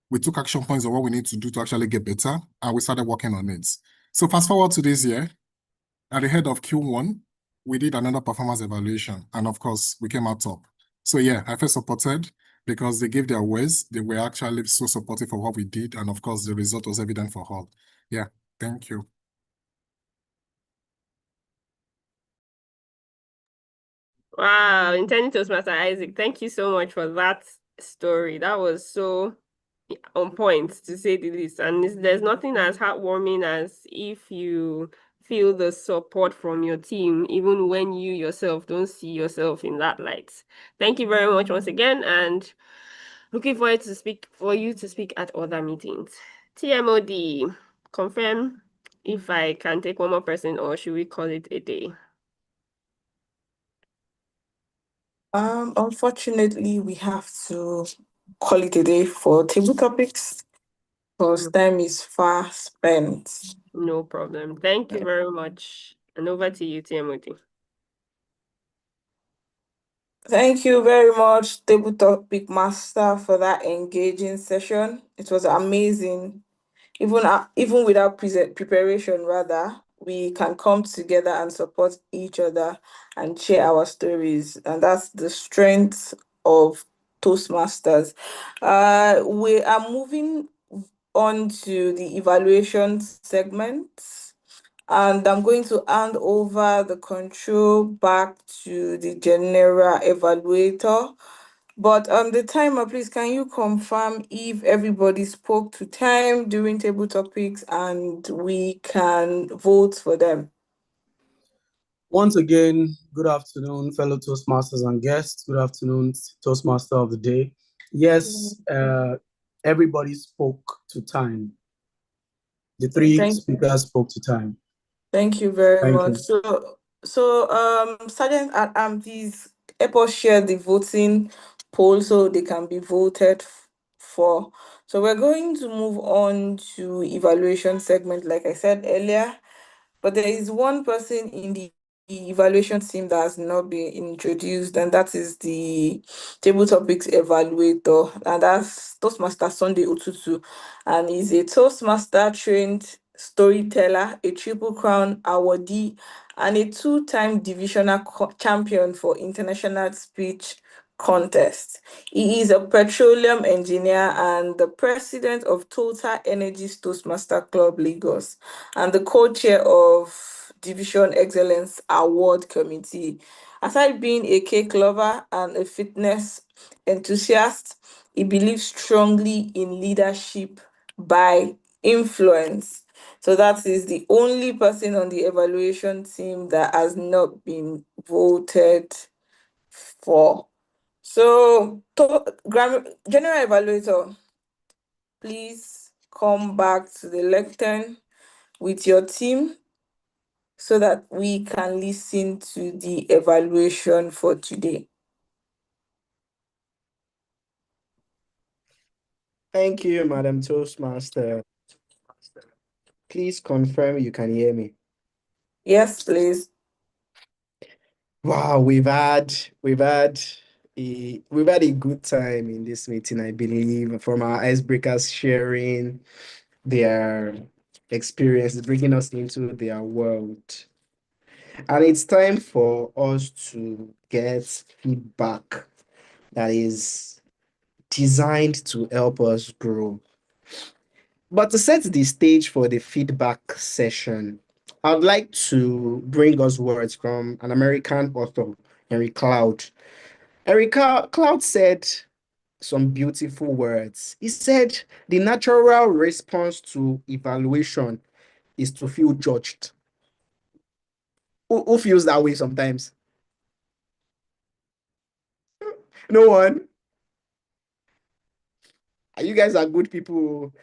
We took action points on what we need to do to actually get better, and we started working on it. So fast forward to this year, at the head of Q1, we did another performance evaluation, and of course, we came out top. So yeah, I felt supported because they gave their words. They were actually so supportive for what we did, and of course, the result was evident for all. Yeah, thank you.
Wow, intending Toastmaster Isaac, thank you so much for that story. That was so on point, to say the least. And there's nothing as heartwarming as if you feel the support from your team, even when you yourself don't see yourself in that light. Thank you very much once again, and looking forward for you to speak at other meetings. TMOD, confirm if I can take one more person, or should we call it a day?
Unfortunately, we have to call it a day for table topics because time is far spent.
No problem. Thank you very much. And over to you, TMOD.
Thank you very much, Table Topic Master, for that engaging session. It was amazing. Even without preparation, rather, we can come together and support each other and share our stories, and that's the strength of Toastmasters. We are moving on to the evaluation segment, and I'm going to hand over the control back to the general evaluator. But the timer, please, can you confirm if everybody spoke to time during table topics and we can vote for them?
Once again, good afternoon, fellow Toastmasters and guests. Good afternoon, Toastmaster of the day. Yes, everybody spoke to time. The three speakers spoke to time.
Thank you very
Thank
much.
you.
Sergeant please help us share the voting poll so they can be voted for. So we're going to move on to evaluation segment, like I said earlier, but there is one person in the evaluation team that has not been introduced, and that is the table topics evaluator, and that's Toastmaster Sunday Ututu, and he's a Toastmaster trained storyteller, a Triple Crown awardee, and a two-time divisional champion for international speech contest. He is a petroleum engineer and the president of Total Energies Toastmaster Club Lagos and the co-chair of Division Excellence Award Committee. Aside being a cake lover and a fitness enthusiast, he believes strongly in leadership by influence. So that is the only person on the evaluation team that has not been voted for. So, General Evaluator, please come back to the lectern with your team so that we can listen to the evaluation for today.
Thank you, Madam Toastmaster. Please confirm you can hear me.
Yes, please.
Wow, we've had a good time in this meeting, I believe, from our icebreakers sharing their experience, bringing us into their world. And it's time for us to get feedback that is designed to help us grow. But to set the stage for the feedback session, I'd like to bring us words from an American author, Henry Cloud. Cloud said some beautiful words. He said, the natural response to evaluation is to feel judged. Who feels that way sometimes? No one. You guys are good people.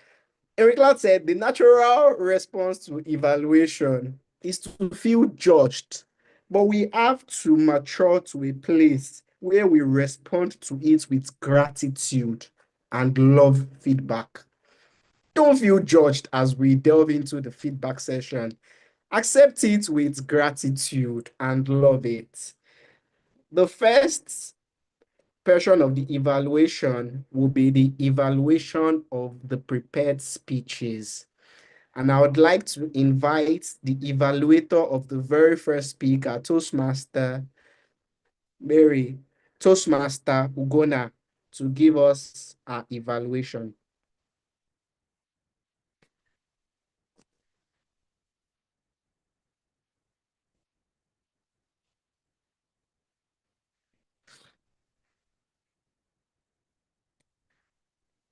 Eric Cloud said the natural response to evaluation is to feel judged, but we have to mature to a place where we respond to it with gratitude and love feedback. Don't feel judged as we delve into the feedback session. Accept it with gratitude and love it. The first portion of the evaluation will be the evaluation of the prepared speeches. And I would like to invite the evaluator of the very first speaker, Toastmaster Mary, Toastmaster Ugona, to give us our evaluation.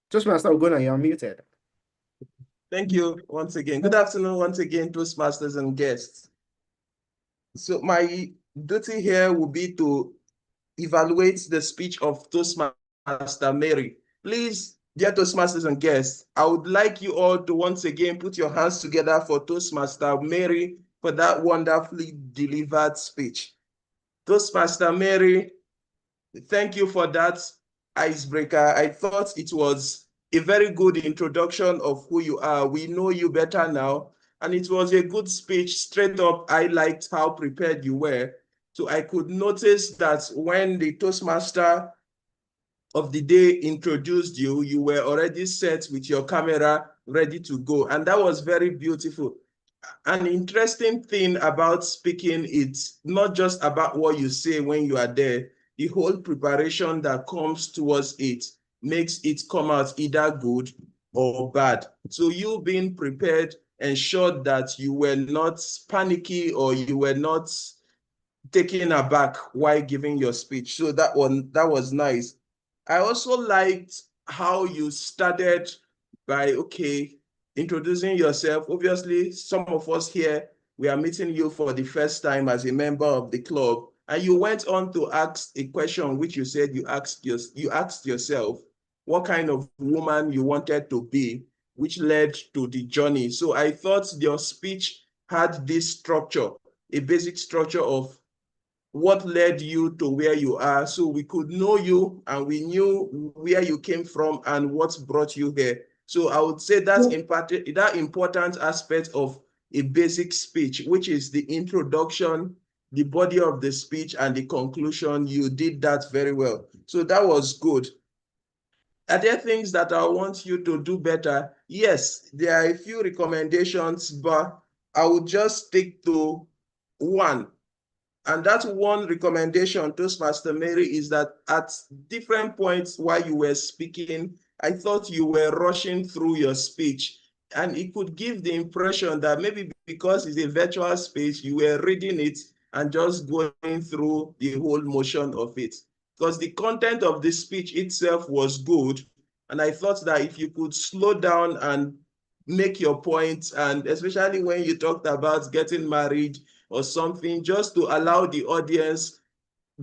Toastmaster Ugona, you're muted.
Thank you once again. Good afternoon once again, Toastmasters and guests. So my duty here will be to evaluate the speech of Toastmaster Mary. Please, dear Toastmasters and guests, I would like you all to once again put your hands together for Toastmaster Mary for that wonderfully delivered speech. Toastmaster Mary, thank you for that icebreaker. I thought it was a very good introduction of who you are. We know you better now. And it was a good speech, straight up. I liked how prepared you were. So I could notice that when the Toastmaster of the day introduced you, you were already set with your camera ready to go. And that was very beautiful. An interesting thing about speaking, it's not just about what you say when you are there. The whole preparation that comes towards it makes it come out either good or bad. So you being prepared ensured that you were not panicky or you were not taken aback while giving your speech. So that was nice. I also liked how you started by, okay, introducing yourself. Obviously, some of us here, we are meeting you for the first time as a member of the club. And you went on to ask a question, which you said you asked yourself what kind of woman you wanted to be, which led to the journey. So I thought your speech had this structure, a basic structure of what led you to where you are, so we could know you and we knew where you came from and what brought you here. So I would say that's that important aspect of a basic speech, which is the introduction, the body of the speech, and the conclusion. You did that very well. So that was good. Are there things that I want you to do better? Yes, there are a few recommendations, but I would just stick to one. And that one recommendation, Toastmaster Mary, is that at different points while you were speaking, I thought you were rushing through your speech. And it could give the impression that maybe because it's a virtual speech, you were reading it and just going through the whole motion of it. Because the content of the speech itself was good. And I thought that if you could slow down and make your point, and especially when you talked about getting married or something, just to allow the audience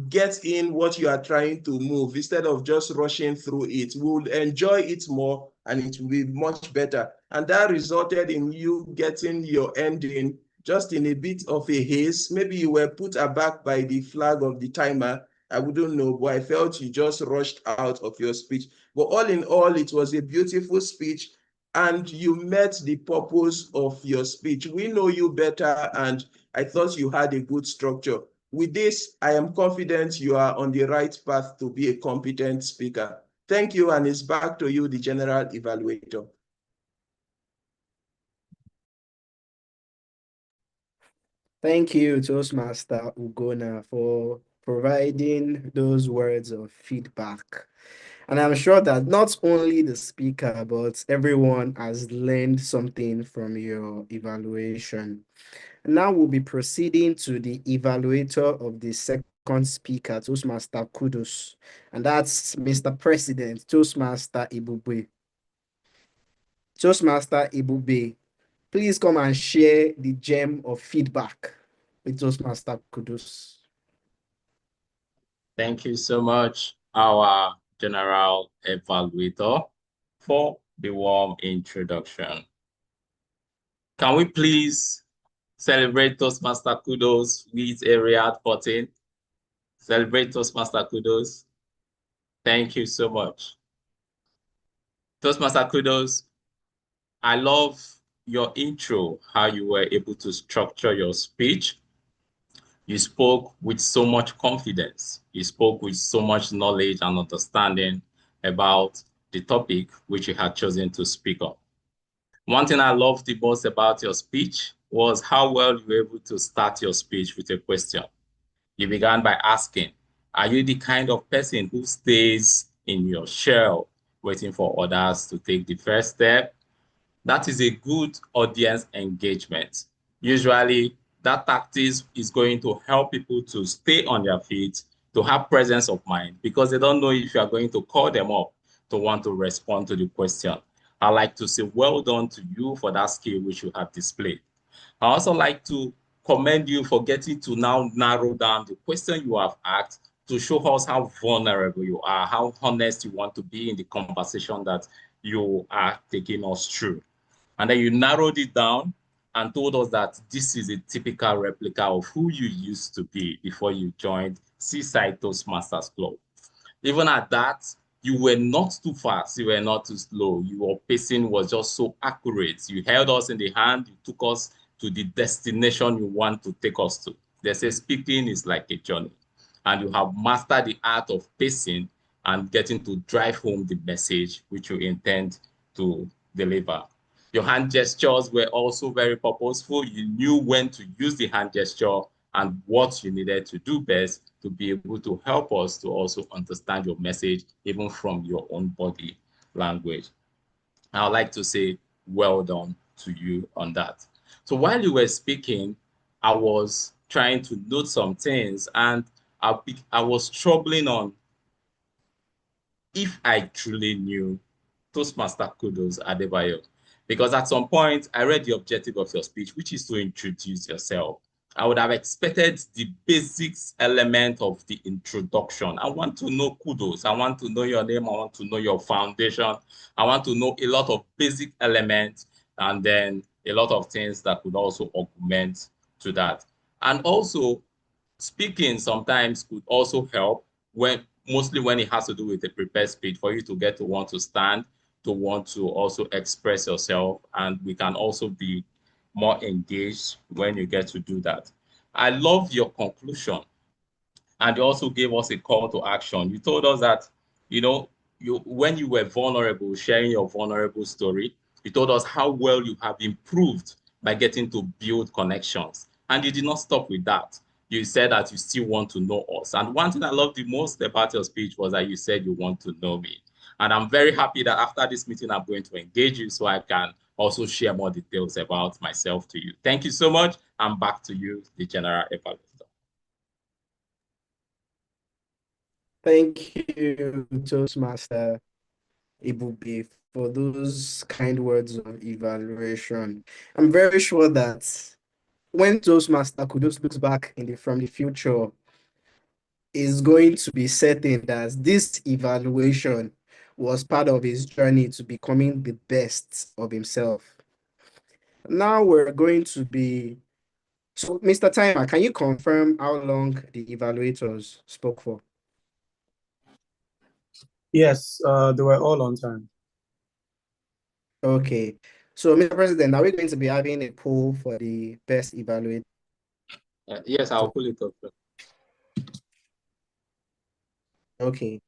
get in what you are trying to move instead of just rushing through it. We'll enjoy it more and it will be much better. And that resulted in you getting your ending just in a bit of a haze. Maybe you were put aback by the flag of the timer. I wouldn't know, but I felt you just rushed out of your speech. But all in all, it was a beautiful speech, and you met the purpose of your speech. We know you better, and I thought you had a good structure. With this, I am confident you are on the right path to be a competent speaker. Thank you, and it's back to you, the general evaluator.
Thank you, Toastmaster Ugona, for providing those words of feedback. And I'm sure that not only the speaker, but everyone has learned something from your evaluation. Now we'll be proceeding to the evaluator of the second speaker, Toastmaster Kudos, and that's Mr. President, Toastmaster Ibube. Toastmaster Ibube, please come and share the gem of feedback with Toastmaster Kudos.
Thank you so much, our general evaluator, for the warm introduction. Can we please celebrate Toastmaster Kudos with a react button? Celebrate Toastmaster Kudos. Thank you so much. Toastmaster Kudos, I love your intro, how you were able to structure your speech. You spoke with so much confidence. You spoke with so much knowledge and understanding about the topic which you had chosen to speak on. One thing I loved the most about your speech was how well you were able to start your speech with a question. You began by asking, are you the kind of person who stays in your shell waiting for others to take the first step? That is a good audience engagement. Usually, that tactic is going to help people to stay on their feet, to have presence of mind, because they don't know if you are going to call them up to want to respond to the question. I like to say well done to you for that skill which you have displayed. I also like to commend you for getting to now narrow down the question you have asked to show us how vulnerable you are, how honest you want to be in the conversation that you are taking us through. And then you narrowed it down and told us that this is a typical replica of who you used to be before you joined Seaside Toastmasters Club. Even at that, you were not too fast, you were not too slow. Your pacing was just so accurate. You held us in the hand, you took us to the destination you want to take us to. They say speaking is like a journey, and you have mastered the art of pacing and getting to drive home the message which you intend to deliver. Your hand gestures were also very purposeful. You knew when to use the hand gesture and what you needed to do best to be able to help us to also understand your message, even from your own body language. I would like to say well done to you on that. So while you were speaking, I was trying to note some things, and I was troubling on if I truly knew Toastmaster Kudos Adebayo. Because at some point, I read the objective of your speech, which is to introduce yourself. I would have expected the basics element of the introduction. I want to know Kudos. I want to know your name. I want to know your foundation. I want to know a lot of basic elements, and then a lot of things that could also augment to that. And also, speaking sometimes could also help mostly when it has to do with a prepared speech, for you to get to want to stand, to want to also express yourself, and we can also be more engaged when you get to do that. I love your conclusion, and you also gave us a call to action. You told us that, when you were vulnerable, sharing your vulnerable story, you told us how well you have improved by getting to build connections. And you did not stop with that. You said that you still want to know us. And one thing I love the most about your speech was that you said you want to know me. And I'm very happy that after this meeting, I'm going to engage you so I can also share more details about myself to you. Thank you so much. And back to you, the General Evaluator.
Thank you, Toastmaster Ibube, for those kind words of evaluation. I'm very sure that when Toastmaster Kudos looks back from the future, is going to be certain that this evaluation was part of his journey to becoming the best of himself. Now we're going to be So, Mr. Timer, can you confirm how long the evaluators spoke for?
Yes, they were all on time.
Okay. So, Mr. President, are we going to be having a poll for the best evaluator?
Yes, I'll pull it up.
Okay.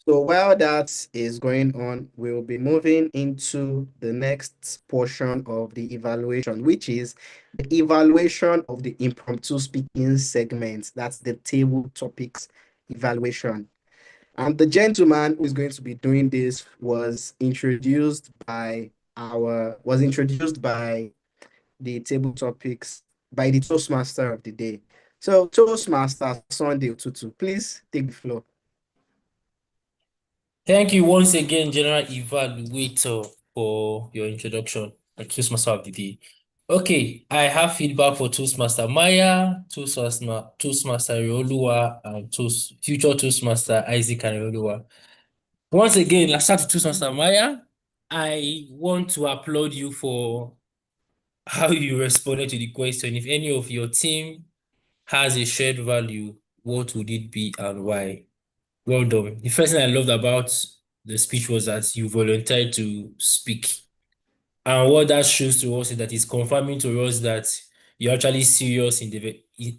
So while that is going on, we'll be moving into the next portion of the evaluation, which is the evaluation of the impromptu speaking segment. That's the table topics evaluation. And the gentleman who is going to be doing this was introduced by the table topics by the Toastmaster of the day. So Toastmaster Sunday Tutu, please take the floor.
Thank you once again, General Evaluator, for your introduction and Toastmaster of the day. Okay, I have feedback for Toastmaster Maya, Toastmaster Riolua, and future Toastmaster Isaac and Riolua. Once again, let's start with Toastmaster Maya. I want to applaud you for how you responded to the question. If any of your team has a shared value, what would it be and why? Well done. The first thing I loved about the speech was that you volunteered to speak. And what that shows to us is that it's confirming to us that you're actually serious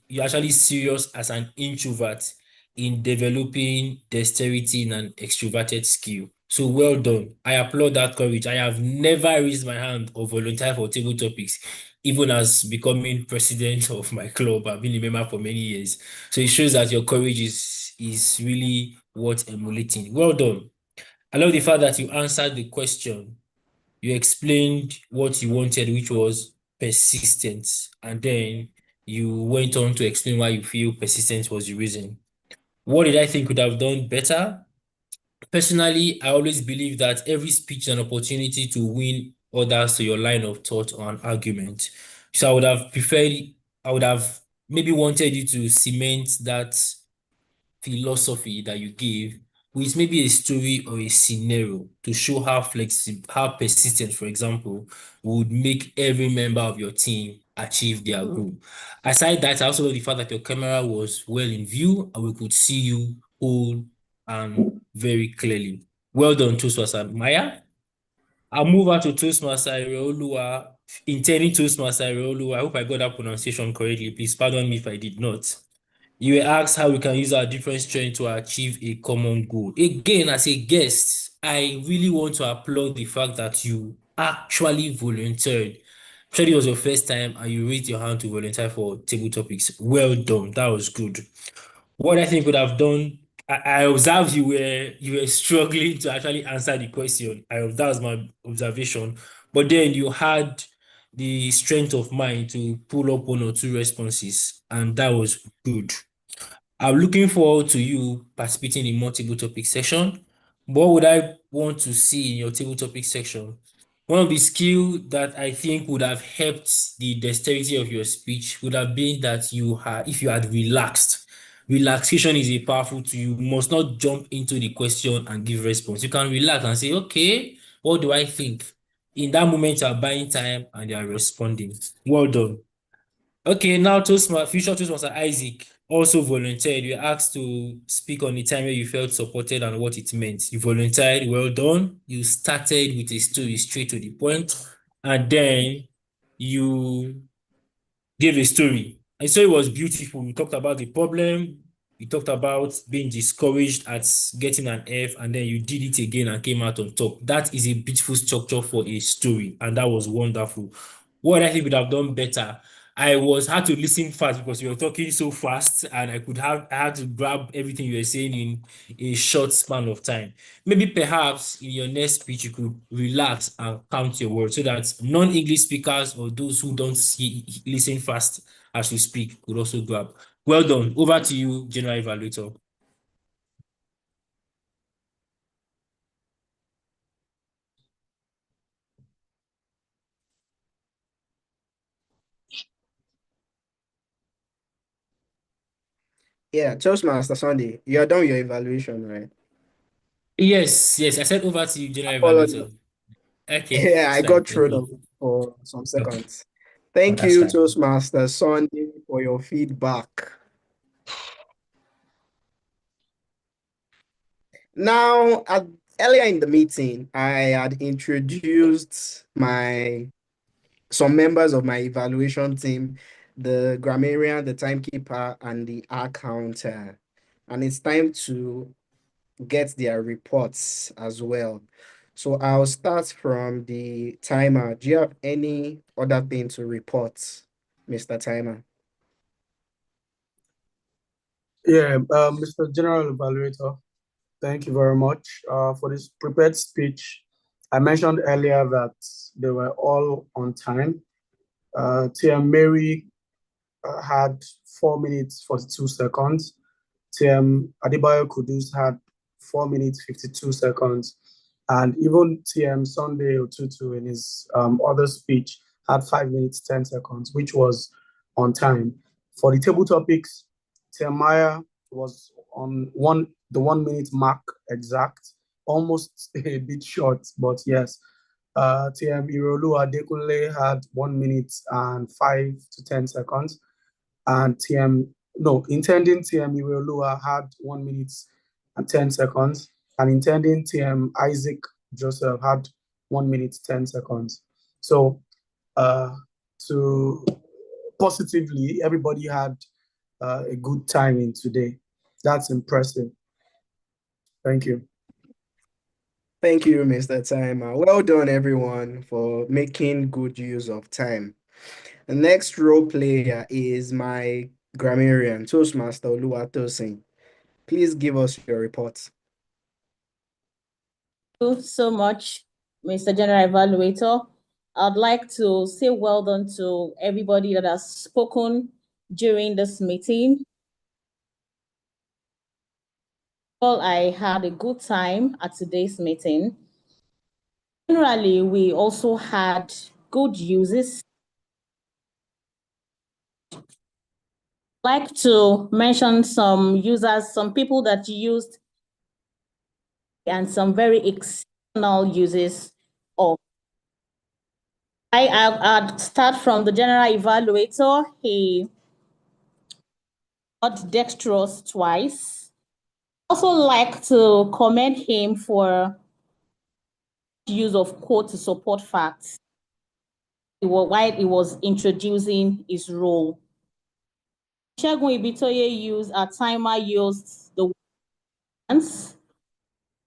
you're actually serious as an introvert in developing dexterity in an extroverted skill. So well done. I applaud that courage. I have never raised my hand or volunteered for table topics, even as becoming president of my club. I've been a member for many years. So it shows that your courage is really worth emulating. Well done. I love the fact that you answered the question. You explained what you wanted, which was persistence, and then you went on to explain why you feel persistence was the reason. What did I think could have done better? Personally, I always believe that every speech is an opportunity to win others to your line of thought or an argument. So I would have maybe wanted you to cement that philosophy that you gave with maybe a story or a scenario to show how flexible, how persistent, for example, would make every member of your team achieve their goal. Aside that, I also love the fact that your camera was well in view and we could see you whole and very clearly. Well done, Toastmaster Maya. I'll move on to Toastmaster Ireolua, intending Toastmaster Ireolua. I hope I got that pronunciation correctly. Please pardon me if I did not. You were asked how we can use our different strengths to achieve a common goal. Again, as a guest, I really want to applaud the fact that you actually volunteered. Actually, it was your first time and you raised your hand to volunteer for table topics. Well done. That was good. What I think would have done, I observed you were struggling to actually answer the question. That was my observation. But then you had the strength of mind to pull up one or two responses, and that was good. I'm looking forward to you participating in multiple topic section. What would I want to see in your table topic section? One of the skills that I think would have helped the dexterity of your speech would have been that if you had relaxed. Relaxation is a powerful tool. You must not jump into the question and give response. You can relax and say, okay, what do I think? In that moment, you are buying time and you are responding. Well done. Okay, now future Toastmaster Isaac also volunteered. You were asked to speak on the time where you felt supported and what it meant. You volunteered, well done. You started with a story straight to the point, and then you gave a story. And so it was beautiful. We talked about the problem. You talked about being discouraged at getting an F, and then you did it again and came out on top. That is a beautiful structure for a story, and that was wonderful. What I think would have done better, had to listen fast because you were talking so fast, and I had to grab everything you were saying in a short span of time. Maybe perhaps in your next speech you could relax and count your words so that non-English speakers or those who don't listen fast as you speak could also grab. Well done. Over to you, General Evaluator.
Yeah, Toastmaster Sunday, you are done with your evaluation, right?
Yes, I said over to you, General
Apologies.
Evaluator. Okay,
Yeah,
it's
I
fine.
got
Thank
thrown
you.
off for some
Okay.
seconds. Thank
That's
you,
fine.
Toastmaster Sunday, for your feedback. Now, earlier in the meeting, I had introduced some members of my evaluation team, the grammarian, the timekeeper, and the accountant. And it's time to get their reports as well. So I'll start from the timer. Do you have any other thing to report, Mr. Timer?
Yeah, Mr. General Evaluator, thank you very much for this prepared speech. I mentioned earlier that they were all on time. TM Mary had 4 minutes 42 seconds. TM Adebayo Kudus had 4 minutes 52 seconds. And even TM Sunday Otutu in his other speech had 5 minutes 10 seconds, which was on time. For the table topics, TM Maya was on the 1 minute mark exact, almost a bit short, but yes. TM Irolu Adekunle had 1 minute and 5 to 10 seconds. And intending TM Irolua had 1 minute and 10 seconds. And intending TM Isaac Joseph had 1 minute 10 seconds. So to positively, everybody had a good timing today. That's impressive. Thank you.
Thank you, Mr. Timer. Well done, everyone, for making good use of time. The next role player is my grammarian, Toastmaster Oluwatosin. Please give us your report.
Thank you so much, Mr. General Evaluator. I'd like to say well done to everybody that has spoken during this meeting. Well, I had a good time at today's meeting. Generally, we also had good uses. I'd like to mention some users, some people that used and some very exceptional uses of. I'd start from the general evaluator. He got dexterous twice. I also like to commend him for use of quote to support facts while he was introducing his role. Shegun Ibitoye used a timer used the once,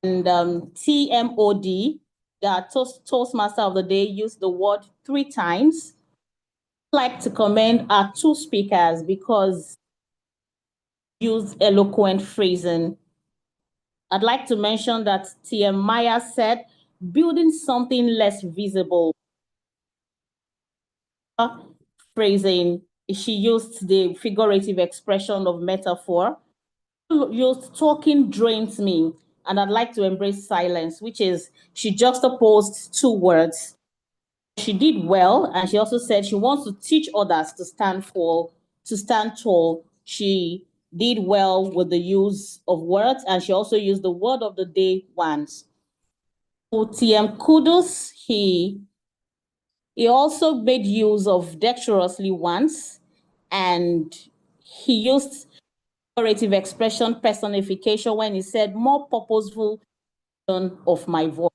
and TMOD, the Toastmaster of the day, used the word 3 times. I'd like to commend our 2 speakers because used eloquent phrasing. I'd like to mention that TM Maya said, building something less visible. Phrasing, she used the figurative expression of metaphor. Used talking drains me, and I'd like to embrace silence, which is she juxtaposed 2 words. She did well, and she also said she wants to teach others to stand tall. She did well with the use of words, and she also used the word of the day once. For TM Kudos, he also made use of dexterously once, and he used figurative expression personification when he said more purposeful of my voice.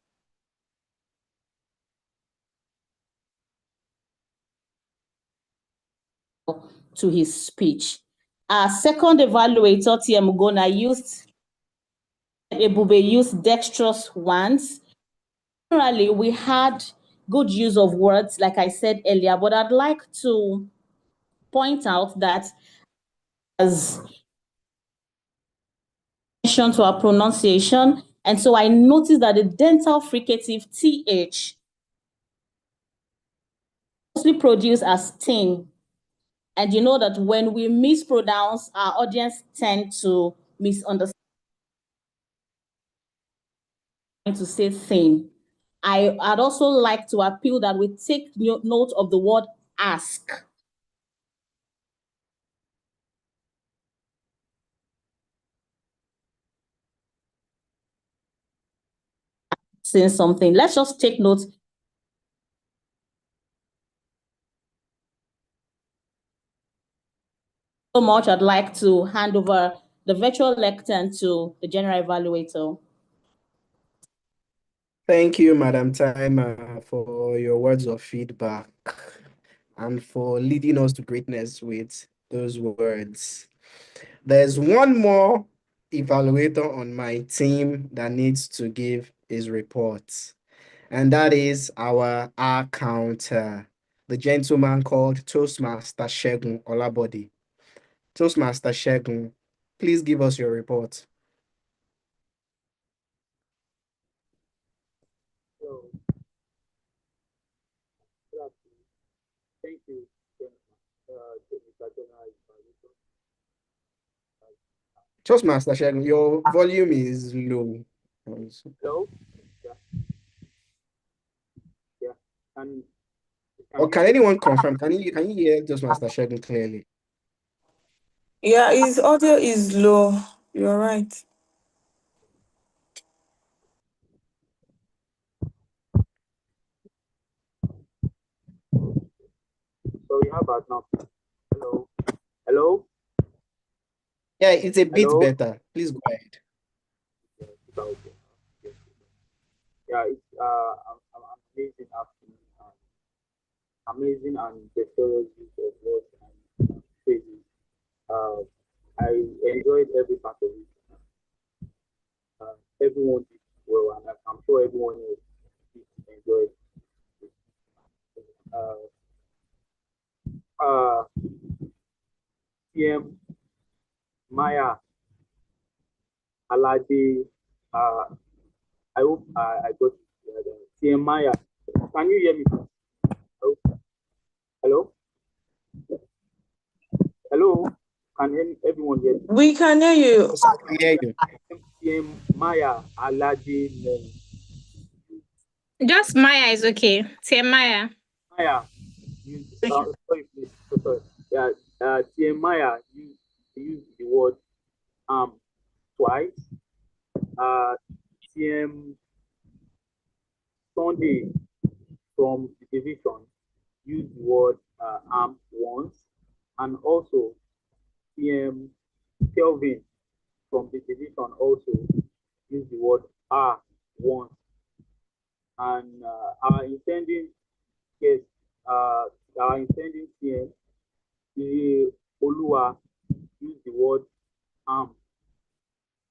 To his speech. Our second evaluator, TM Ugona, used dexterous ones. Generally, we had good use of words, like I said earlier, but I'd like to point out that as attention to our pronunciation, and so I noticed that the dental fricative TH mostly produced as tin. And you know that when we mispronounce, our audience tend to misunderstand to say thin. I'd also like to appeal that we take note of the word ask. Saying something, let's just take note. so much. I'd like to hand over the virtual lectern to the general evaluator.
Thank you, Madam Timer, for your words of feedback and for leading us to greatness with those words. There's one more evaluator on my team that needs to give his report, and that is our counter, the gentleman called Toastmaster Shegun Olabodi. Toastmaster Shegun, please give us your report.
So, good afternoon. Thank you, Mr. General Evaluator.
Toastmaster Shegun, your volume is low.
Hello? Yeah, yeah. And
Or can anyone confirm? Can you hear Toastmaster Shegun clearly?
Yeah, his audio is low. You're right.
sorry, how about now? Hello? Hello?
Yeah, it's a bit
Hello?
better. Please go ahead.
Yeah, it's about okay. Yes. Yeah, it's I'm amazing afternoon amazing and dexterous use of words and phrases. Uh, I enjoyed every part of it. Everyone did well, and I'm sure everyone else did enjoy it. Uh, TM Maya Alade. I hope I got it. TM Maya. Can you hear me? Hello? Hello? Hello? Can everyone hear me?
We can hear you.
I can hear you.
TM Maya Alade.
Just Maya is okay. Say Maya.
Maya, sorry, please. So sorry. Yeah, TM Maya, you use the word twice. TM Sunday from the division use the word once, and also TM Kelvin from the division also use the word once, and our intending guest, our intending TM Olua use the word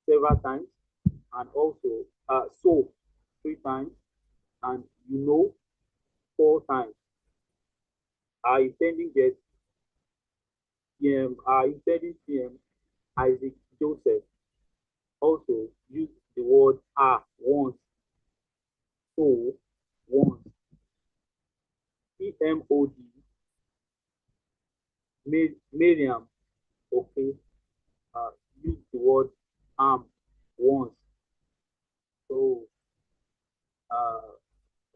several times, and also so 3 times, and 4 times. Our intending guest, our intending CM Isaac Joseph also used the word once, so once. PMOD Miriam, okay, used the word once. So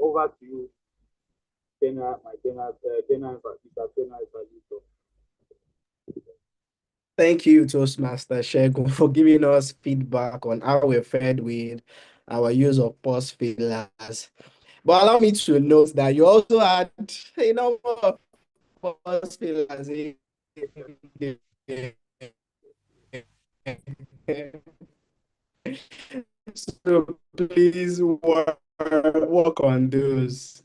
over to you, general evaluator.
Thank you, Toastmaster Shegun, for giving us feedback on how we're fared with our use of pause fillers. But allow me to note that you also had a number of pause fillers in so please work on those.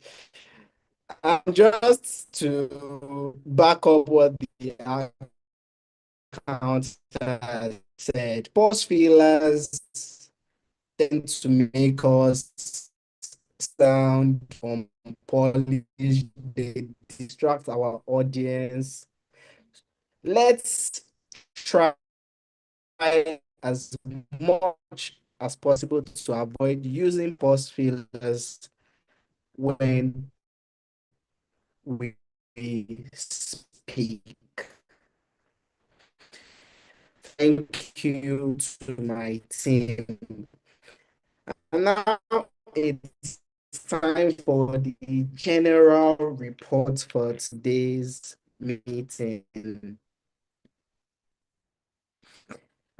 And just to back up what the account said, pause fillers tend to make us sound unpolished, they distract our audience. Let's try as much as possible to avoid using pause fillers when we speak. Thank you to my team. And now it's time for the general report for today's meeting.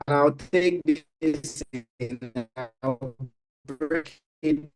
And I'll take this in, I'll break it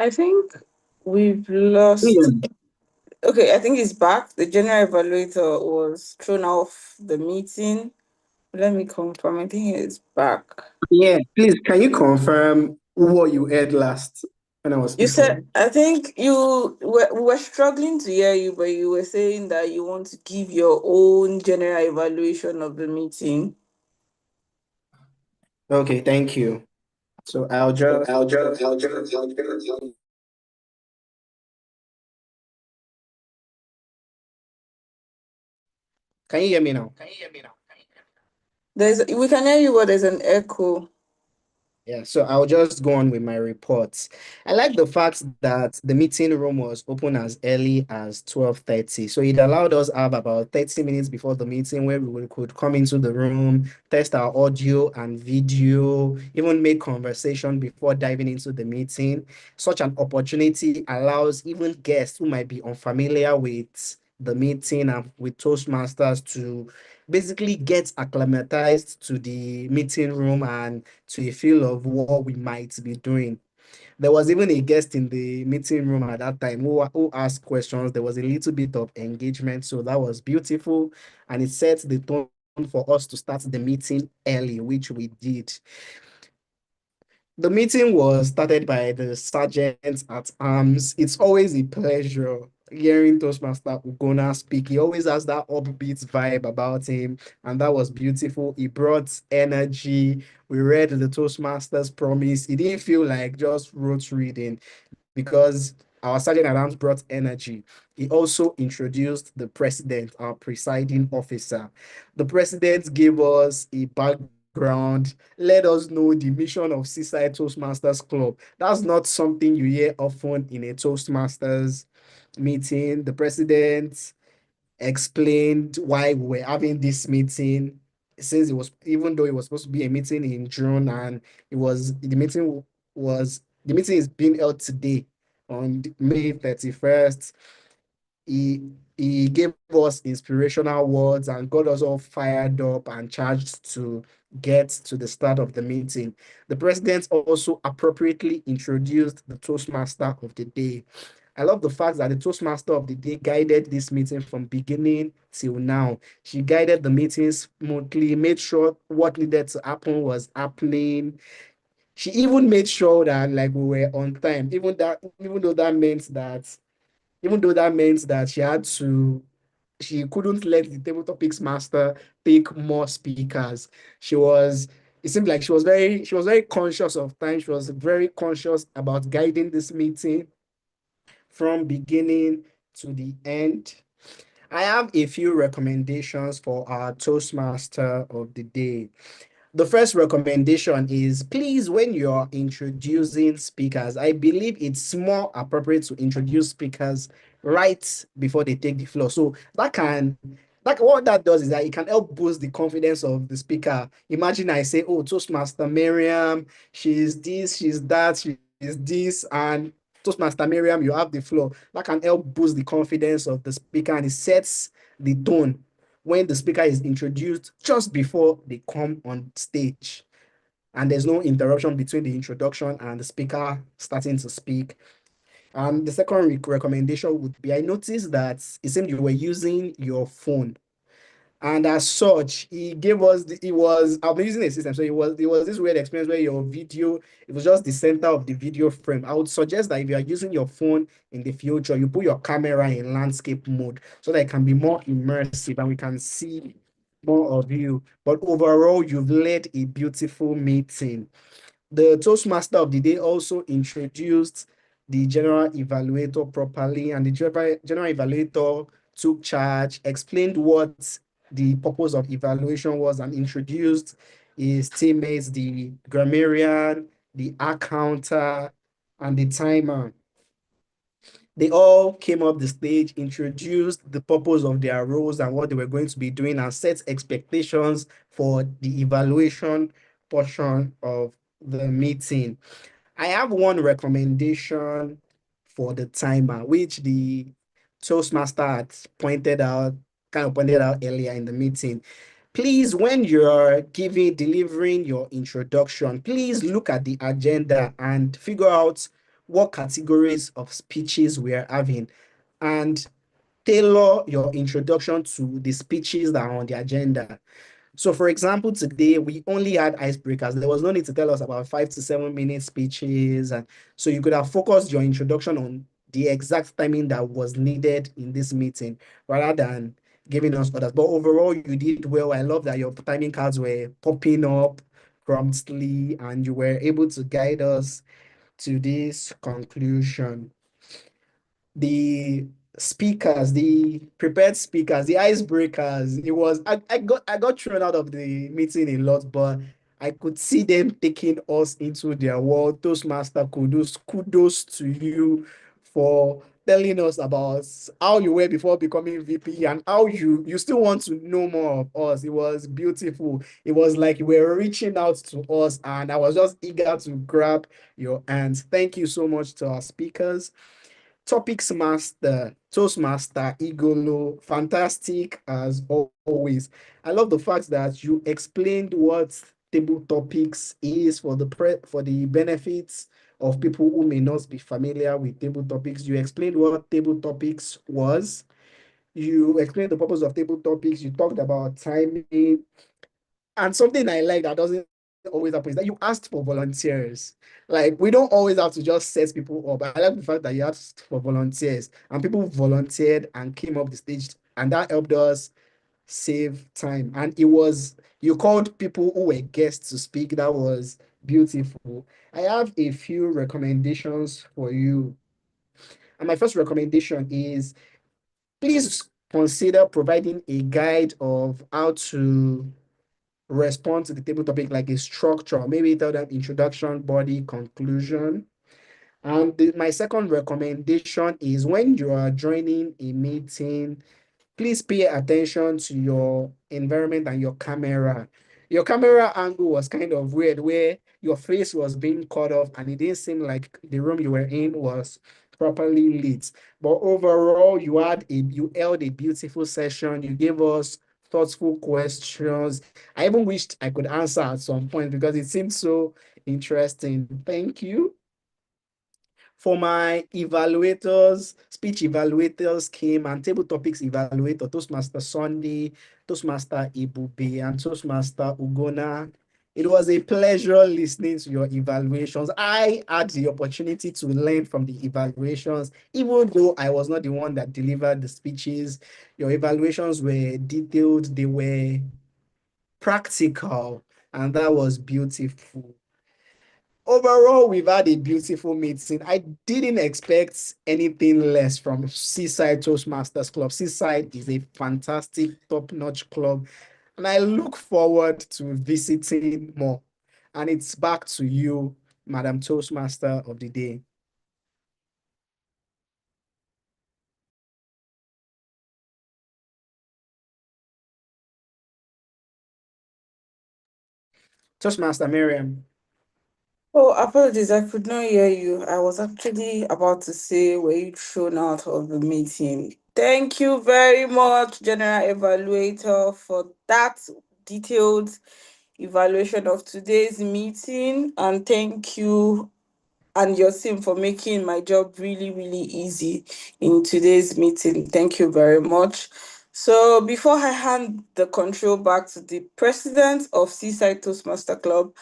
I think we've lost. Okay, I think it's back. The general evaluator was thrown off the meeting. Let me confirm. I think it's back.
Yeah, please, can you confirm what you heard last when I was
You
speaking?
said, I think we were struggling to hear you, but you were saying that you want to give your own general evaluation of the meeting.
Okay, thank you. So I'll just Can you hear me now?
We can hear you, but there's an echo.
Yeah, so I'll just go on with my reports. I like the fact that the meeting room was open as early as 12:30. So it allowed us have about 30 minutes before the meeting where could come into the room, test our audio and video, even make conversation before diving into the meeting. Such an opportunity allows even guests who might be unfamiliar with the meeting and with Toastmasters to basically get acclimatized to the meeting room and to a feel of what we might be doing. There was even a guest in the meeting room at that time who asked questions. There was a little bit of engagement, so that was beautiful, and it set the tone for us to start the meeting early, which we did. The meeting was started by the sergeant at arms. It's always a pleasure hearing Toastmaster Ugona speak. He always has that upbeat vibe about him, and that was beautiful. He brought energy. We read the Toastmasters promise. It didn't feel like just rote reading because our sergeant at arms brought energy. He also introduced the president, our presiding officer. The president gave us a background, let us know the mission of Seaside Toastmasters Club. That's not something you hear often in a Toastmasters meeting. The president explained why we were having this meeting, since it was, even though it was supposed to be a meeting in June, and the meeting is being held today on May 31st. He gave us inspirational words and got us all fired up and charged to get to the start of the meeting. The president also appropriately introduced the Toastmaster of the day. I love the fact that the Toastmaster of the day guided this meeting from beginning till now. She guided the meeting smoothly, made sure what needed to happen was happening. She even made sure that like we were on time, even though that meant that she couldn't let the table topics master take more speakers. It seemed like she was very conscious of time. She was very conscious about guiding this meeting from beginning to the end. I have a few recommendations for our Toastmaster of the day. The first recommendation is, please, when you're introducing speakers, I believe it's more appropriate to introduce speakers right before they take the floor. So what that does is that it can help boost the confidence of the speaker. Imagine I say, oh, Toastmaster Miriam, she's this, she's that, she's this, and Toastmaster Miriam, you have the floor. That can help boost the confidence of the speaker, and it sets the tone when the speaker is introduced just before they come on stage, and there's no interruption between the introduction and the speaker starting to speak. The second recommendation would be, I noticed that it seemed you were using your phone, and as such, he gave us I'm using a system. So it was this weird experience where your video, it was just the center of the video frame. I would suggest that if you are using your phone in the future, you put your camera in landscape mode so that it can be more immersive and we can see more of you. But overall, you've led a beautiful meeting. The Toastmaster of the day also introduced the general evaluator properly, and the general evaluator took charge, explained what the purpose of evaluation was, and introduced his teammates, the grammarian, the accountant, and the timer. They all came up the stage, introduced the purpose of their roles and what they were going to be doing, and set expectations for the evaluation portion of the meeting. I have one recommendation for the timer, which the Toastmaster had pointed out earlier in the meeting. Please, when you're delivering your introduction, please look at the agenda and figure out what categories of speeches we are having, and tailor your introduction to the speeches that are on the agenda. So, for example, today we only had icebreakers. There was no need to tell us about 5 to 7 minute speeches. And so you could have focused your introduction on the exact timing that was needed in this meeting rather than giving us others. But overall, you did well. I love that your timing cards were popping up promptly and you were able to guide us to this conclusion. The speakers, the prepared speakers, the icebreakers, I got thrown out of the meeting a lot, but I could see them taking us into their world. Toastmaster kudos to you for telling us about how you were before becoming VP and how you still want to know more of us. It was beautiful. It was like you were reaching out to us, and I was just eager to grab your hands. Thank you so much to our speakers. Topics Master, Toastmaster, Igolo, fantastic as always. I love the fact that you explained what table topics is for the benefits of people who may not be familiar with table topics. You explained what table topics was. You explained the purpose of table topics. You talked about timing. And something I like that doesn't always happen is that you asked for volunteers. Like, we don't always have to just set people up. I like the fact that you asked for volunteers and people volunteered and came up the stage, and that helped us save time. And you called people who were guests to speak. That was beautiful. I have a few recommendations for you. And my first recommendation is please consider providing a guide of how to respond to the table topic, like a structure, maybe tell them introduction, body, conclusion. And my second recommendation is when you are joining a meeting, please pay attention to your environment and your camera. Your camera angle was kind of weird, where your face was being cut off and it didn't seem like the room you were in was properly lit. But overall, you held a beautiful session. You gave us thoughtful questions. I even wished I could answer at some point because it seemed so interesting. Thank you. For my evaluators, speech evaluators came, and table topics evaluator, Toastmaster Sunday, Toastmaster Ibube, and Toastmaster Ugona. It was a pleasure listening to your evaluations. I had the opportunity to learn from the evaluations, even though I was not the one that delivered the speeches. Your evaluations were detailed, they were practical, and that was beautiful. Overall, we've had a beautiful meeting. I didn't expect anything less from Seaside Toastmasters Club. Seaside is a fantastic, top-notch club, and I look forward to visiting more. And it's back to you, Madam Toastmaster of the day. Toastmaster Miriam.
Oh, apologies, I could not hear you. I was actually about to say, were you thrown out of the meeting? Thank you very much, General Evaluator, for that detailed evaluation of today's meeting. And thank you and your team for making my job really, really easy in today's meeting. Thank you very much. So before I hand the control back to the president of Seaside Toastmaster Club,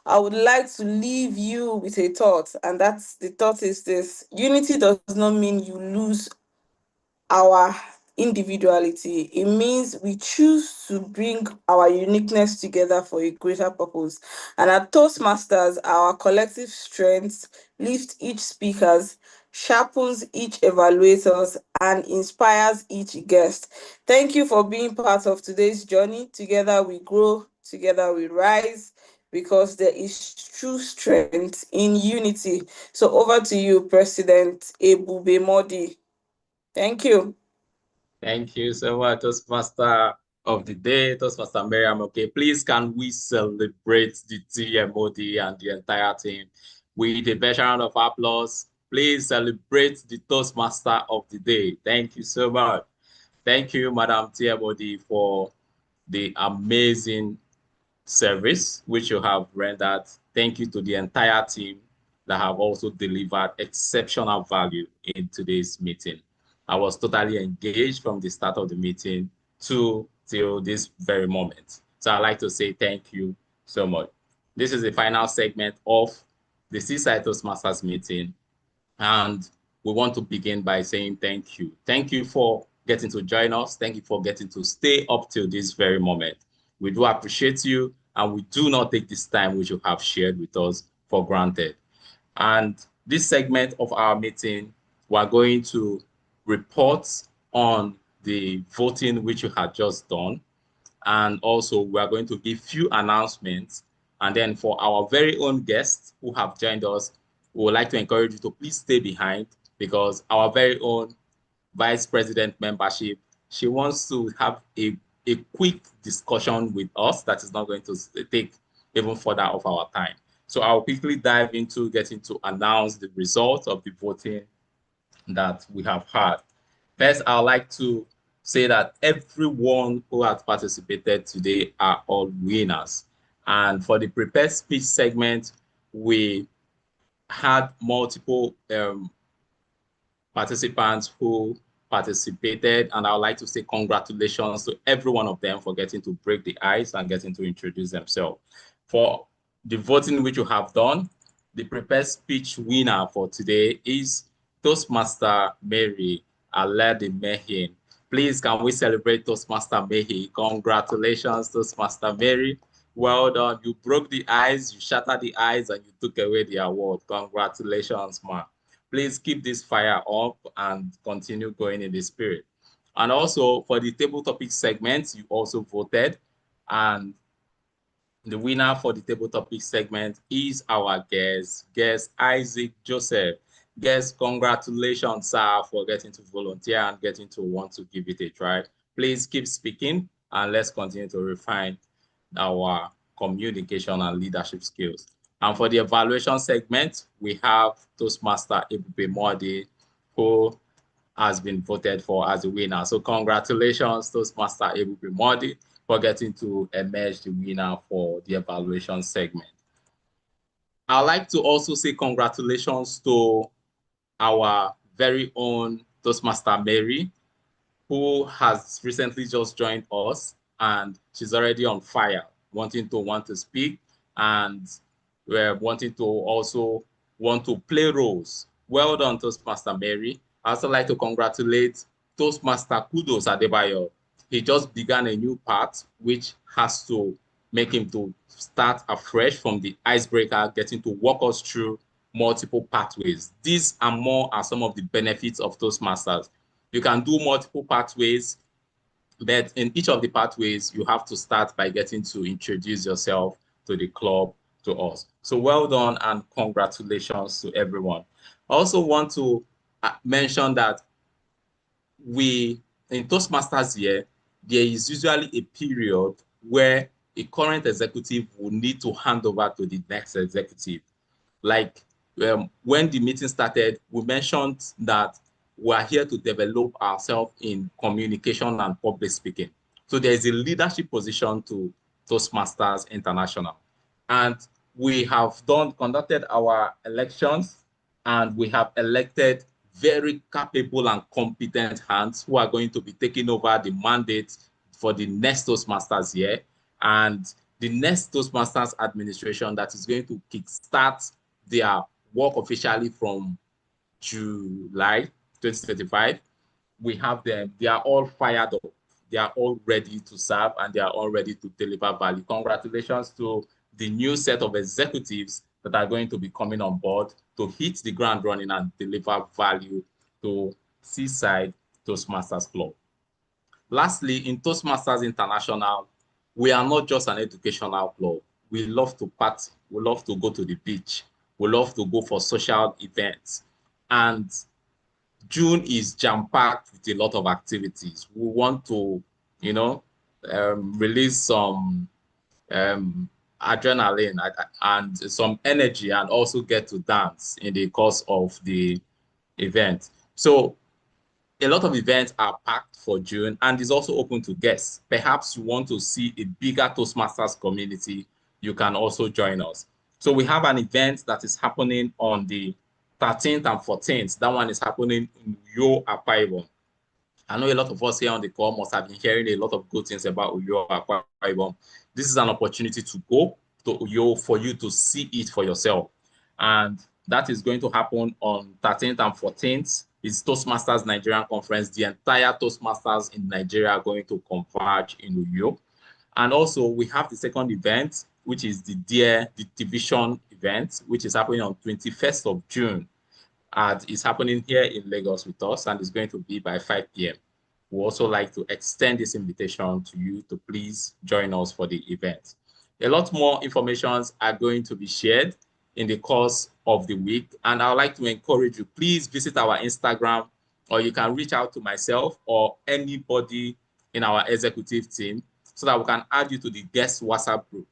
I would like to leave you with a thought, and the thought is this: unity does not mean you lose our individuality. It means we choose to bring our uniqueness together for a greater purpose. And at Toastmasters, our collective strengths lift each speakers, sharpens each evaluators, and inspires each guest. Thank you for being part of today's journey. Together we grow, together we rise, because there is true strength in unity. So over to you, President Ebube Modi. Thank you.
Thank you so much, Toastmaster of the day, Toastmaster Miriam. Okay, please can we celebrate the TMOD and the entire team with a better round of applause? Please celebrate the Toastmaster of the day. Thank you so much. Thank you, Madam TMOD, for the amazing service which you have rendered. Thank you to the entire team that have also delivered exceptional value in today's meeting. I was totally engaged from the start of the meeting till this very moment. So I'd like to say thank you so much. This is the final segment of the Seaside Toastmasters meeting, and we want to begin by saying thank you. Thank you for getting to join us. Thank you for getting to stay up till this very moment. We do appreciate you, and we do not take this time which you have shared with us for granted. And this segment of our meeting, we're going to report on the voting which you had just done. And also, we are going to give few announcements. And then for our very own guests who have joined us, we would like to encourage you to please stay behind, because our very own Vice President membership, she wants to have a quick discussion with us that is not going to take even further of our time. So I'll quickly dive into getting to announce the results of the voting that we have had. First, I'd like to say that everyone who has participated today are all winners. And for the prepared speech segment, we had multiple participants who participated, and I would like to say congratulations to every one of them for getting to break the ice and getting to introduce themselves. For the voting which you have done, the prepared speech winner for today is Toastmaster Mary Aledi Mehin. Please, can we celebrate Toastmaster Mehi? Congratulations, Toastmaster Mary. Well done. You broke the ice, you shattered the ice, and you took away the award. Congratulations, ma. Please keep this fire up and continue going in the spirit. And also for the table topic segment, you also voted, and the winner for the table topic segment is our guest Isaac Joseph. Guest, congratulations, sir, for getting to volunteer and getting to want to give it a try. Please keep speaking, and let's continue to refine our communication and leadership skills. And for the evaluation segment, we have Toastmaster Ebube Modi, who has been voted for as a winner. So congratulations, Toastmaster Ebube Modi, for getting to emerge the winner for the evaluation segment. I'd like to also say congratulations to our very own Toastmaster Mary, who has recently just joined us, and she's already on fire, wanting to speak, and we're wanting to also want to play roles. Well done, Toastmaster Mary. I also like to congratulate Toastmaster Kudos Adebayo. He just began a new part, which has to make him to start afresh from the icebreaker, getting to walk us through multiple pathways. These and more are some of the benefits of Toastmasters. You can do multiple pathways, but in each of the pathways, you have to start by getting to introduce yourself to the club, to us. So well done and congratulations to everyone. I also want to mention that in Toastmasters year, there is usually a period where a current executive will need to hand over to the next executive. Like when the meeting started, we mentioned that we are here to develop ourselves in communication and public speaking. So there is a leadership position to Toastmasters International. And we have conducted our elections, and we have elected very capable and competent hands who are going to be taking over the mandate for the next Toastmasters year, and the next Toastmasters administration that is going to kickstart their work officially from July 2025. We have them. They are all fired up. They are all ready to serve, and they are all ready to deliver value. Congratulations to the new set of executives that are going to be coming on board to hit the ground running and deliver value to Seaside Toastmasters Club. Lastly, in Toastmasters International, we are not just an educational club. We love to party. We love to go to the beach. We love to go for social events. And June is jam-packed with a lot of activities. We want to, release some adrenaline and some energy, and also get to dance in the course of the event. So a lot of events are packed for June, and is also open to guests. Perhaps you want to see a bigger Toastmasters community, you can also join us. So we have an event that is happening on the 13th and 14th. That one is happening in Uyo, Akwa Ibom. I know a lot of us here on the call must have been hearing a lot of good things about Uyo, Akwa Ibom. This is an opportunity to go to Uyo for you to see it for yourself. And that is going to happen on 13th and 14th. It's Toastmasters Nigerian Conference. The entire Toastmasters in Nigeria are going to converge in Uyo. And also we have the second event, which is the division event, which is happening on 21st of June. And it's happening here in Lagos with us, and it's going to be by 5 p.m. We also like to extend this invitation to you to please join us for the event. A lot more informations are going to be shared in the course of the week, and I would like to encourage you, please visit our Instagram, or you can reach out to myself or anybody in our executive team so that we can add you to the guest WhatsApp group.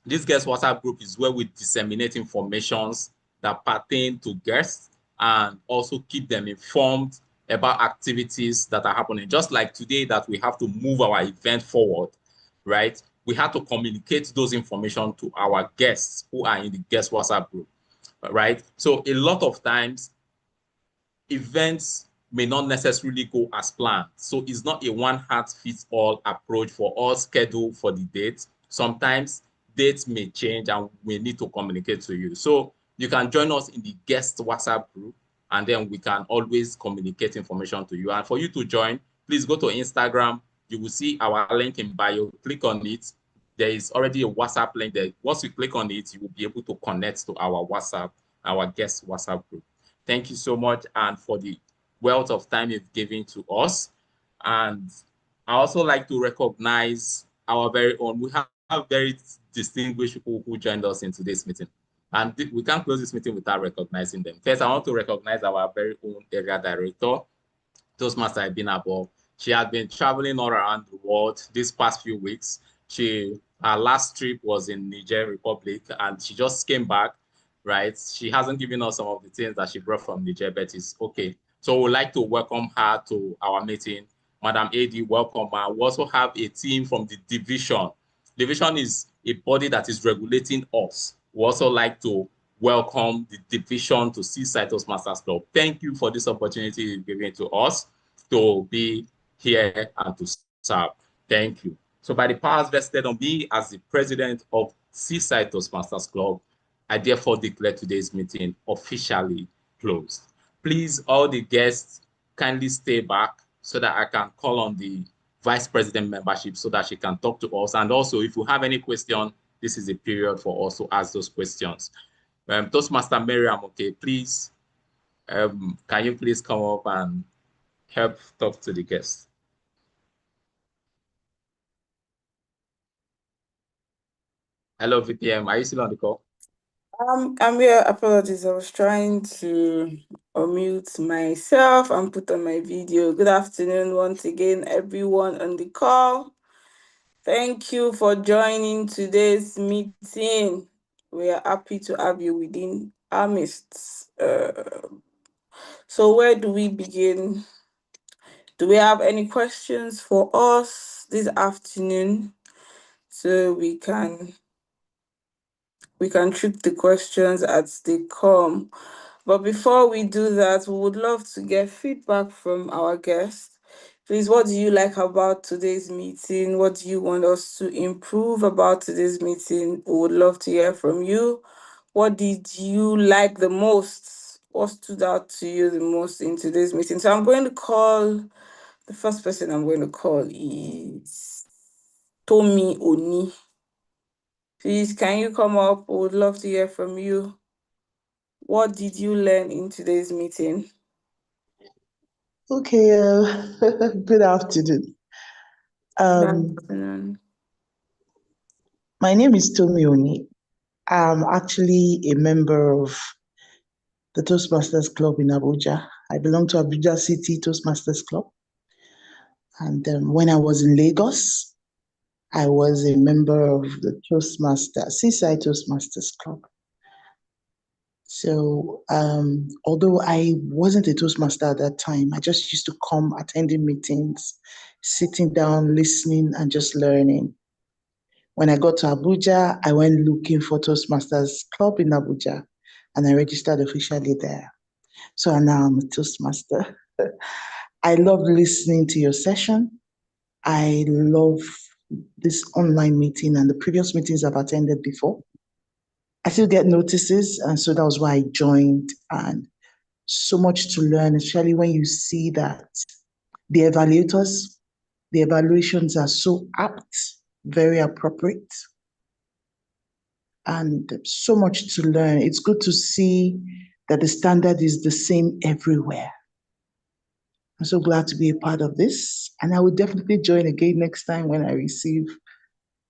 This guest WhatsApp group is where we disseminate informations that pertain to guests and also keep them informed about activities that are happening. Just like today that we have to move our event forward, right? We have to communicate those information to our guests who are in the guest WhatsApp group, right? So a lot of times events may not necessarily go as planned. So it's not a one-heart-fits-all approach for all schedule for the date. Sometimes dates may change and we need to communicate to you. So you can join us in the guest WhatsApp group, and then we can always communicate information to you. And for you to join, please go to Instagram. You will see our link in bio. Click on it. There is already a WhatsApp link there. Once you click on it, you will be able to connect to our WhatsApp, our guest WhatsApp group. Thank you so much, and for the wealth of time you've given to us. And I also like to recognize our very own. We have very distinguished people who joined us in today's meeting. And we can't close this meeting without recognizing them. First, I want to recognize our very own area director, Toastmaster Ibinabo. She has been traveling all around the world these past few weeks. Her last trip was in Niger Republic, and she just came back, right? She hasn't given us some of the things that she brought from Niger, but it's okay. So we'd like to welcome her to our meeting. Madam AD, welcome. We also have a team from the division. Division is a body that is regulating us. We also like to welcome the division to Seaside Toastmasters Club. Thank you for this opportunity you've given to us to be here and to serve. Thank you. So by the powers vested on me as the president of Seaside Toastmasters Club, I therefore declare today's meeting officially closed. Please, all the guests, kindly stay back so that I can call on the vice president membership so that she can talk to us. And also, if you have any question, this is a period for us to ask those questions. Toastmaster Miriam, okay, please, can you please come up and help talk to the guests? Hello, VPM, are you still on the call?
I'm here. Apologies. I was trying to unmute myself and put on my video. Good afternoon once again, everyone on the call. Thank you for joining today's meeting. We are happy to have you within our midst. So where do we begin? Do we have any questions for us this afternoon? So we can treat the questions as they come. But before we do that, we would love to get feedback from our guests. Please, what do you like about today's meeting? What do you want us to improve about today's meeting? We would love to hear from you. What did you like the most? What stood out to you the most in today's meeting? So I'm going to call, the first person I'm going to call is Tomi Oni. Please, can you come up? We would love to hear from you. What did you learn in today's meeting?
Okay, good afternoon.
Good afternoon.
My name is Tomi Oni. I'm actually a member of the Toastmasters Club in Abuja. I belong to Abuja City Toastmasters Club. And when I was in Lagos, I was a member of the Seaside Toastmasters Club. So although I wasn't a Toastmaster at that time, I just used to come attending meetings, sitting down, listening, and just learning. When I got to Abuja, I went looking for Toastmasters Club in Abuja, and I registered officially there. So now I'm a Toastmaster. I love listening to your session. I love this online meeting and the previous meetings I've attended before. I still get notices, and so that was why I joined. And so much to learn, especially when you see that the evaluators, the evaluations are so apt, very appropriate, and so much to learn. It's good to see that the standard is the same everywhere. I'm so glad to be a part of this, and I will definitely join again next time when I receive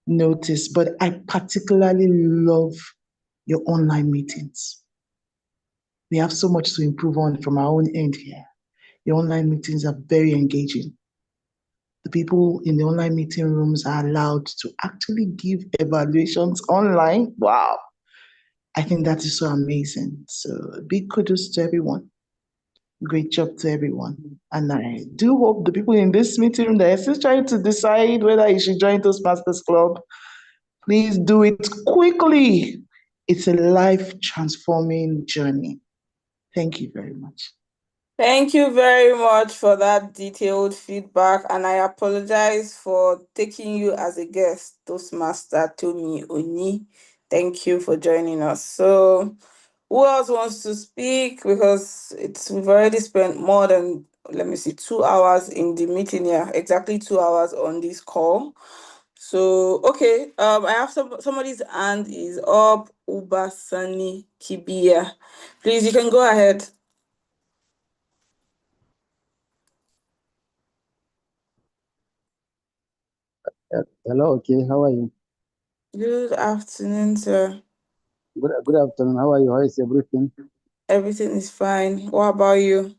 notice. But I particularly love your online meetings. We have so much to improve on from our own end here. Your online meetings are very engaging. The people in the online meeting rooms are allowed to actually give evaluations online. Wow. I think that is so amazing. So big kudos to everyone. Great job to everyone. And I do hope the people in this meeting room that are still trying to decide whether you should join Toastmasters Club, please do it quickly. It's a life transforming journey. Thank you very much.
Thank you very much for that detailed feedback, and I apologize for taking you as a guest, Toastmaster Tomi Oni. Thank you for joining us. So, who else wants to speak? Because we've already spent more than, 2 hours in the meeting here, exactly 2 hours on this call. So, okay, I have somebody's hand is up, Ubasani Kibia. Please, you can go ahead.
Hello, okay, how are you?
Good afternoon, sir.
Good afternoon, how are you? How is everything?
Everything is fine. What about you?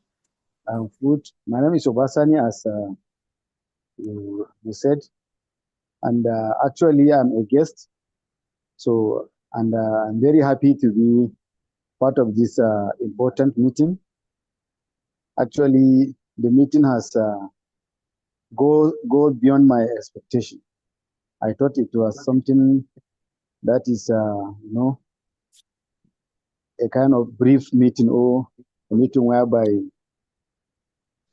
I'm good. My name is Obasani, as you said, and actually I'm a guest. So, and I'm very happy to be part of this important meeting. Actually, the meeting has go beyond my expectation. I thought it was something that is, a kind of brief meeting, or a meeting whereby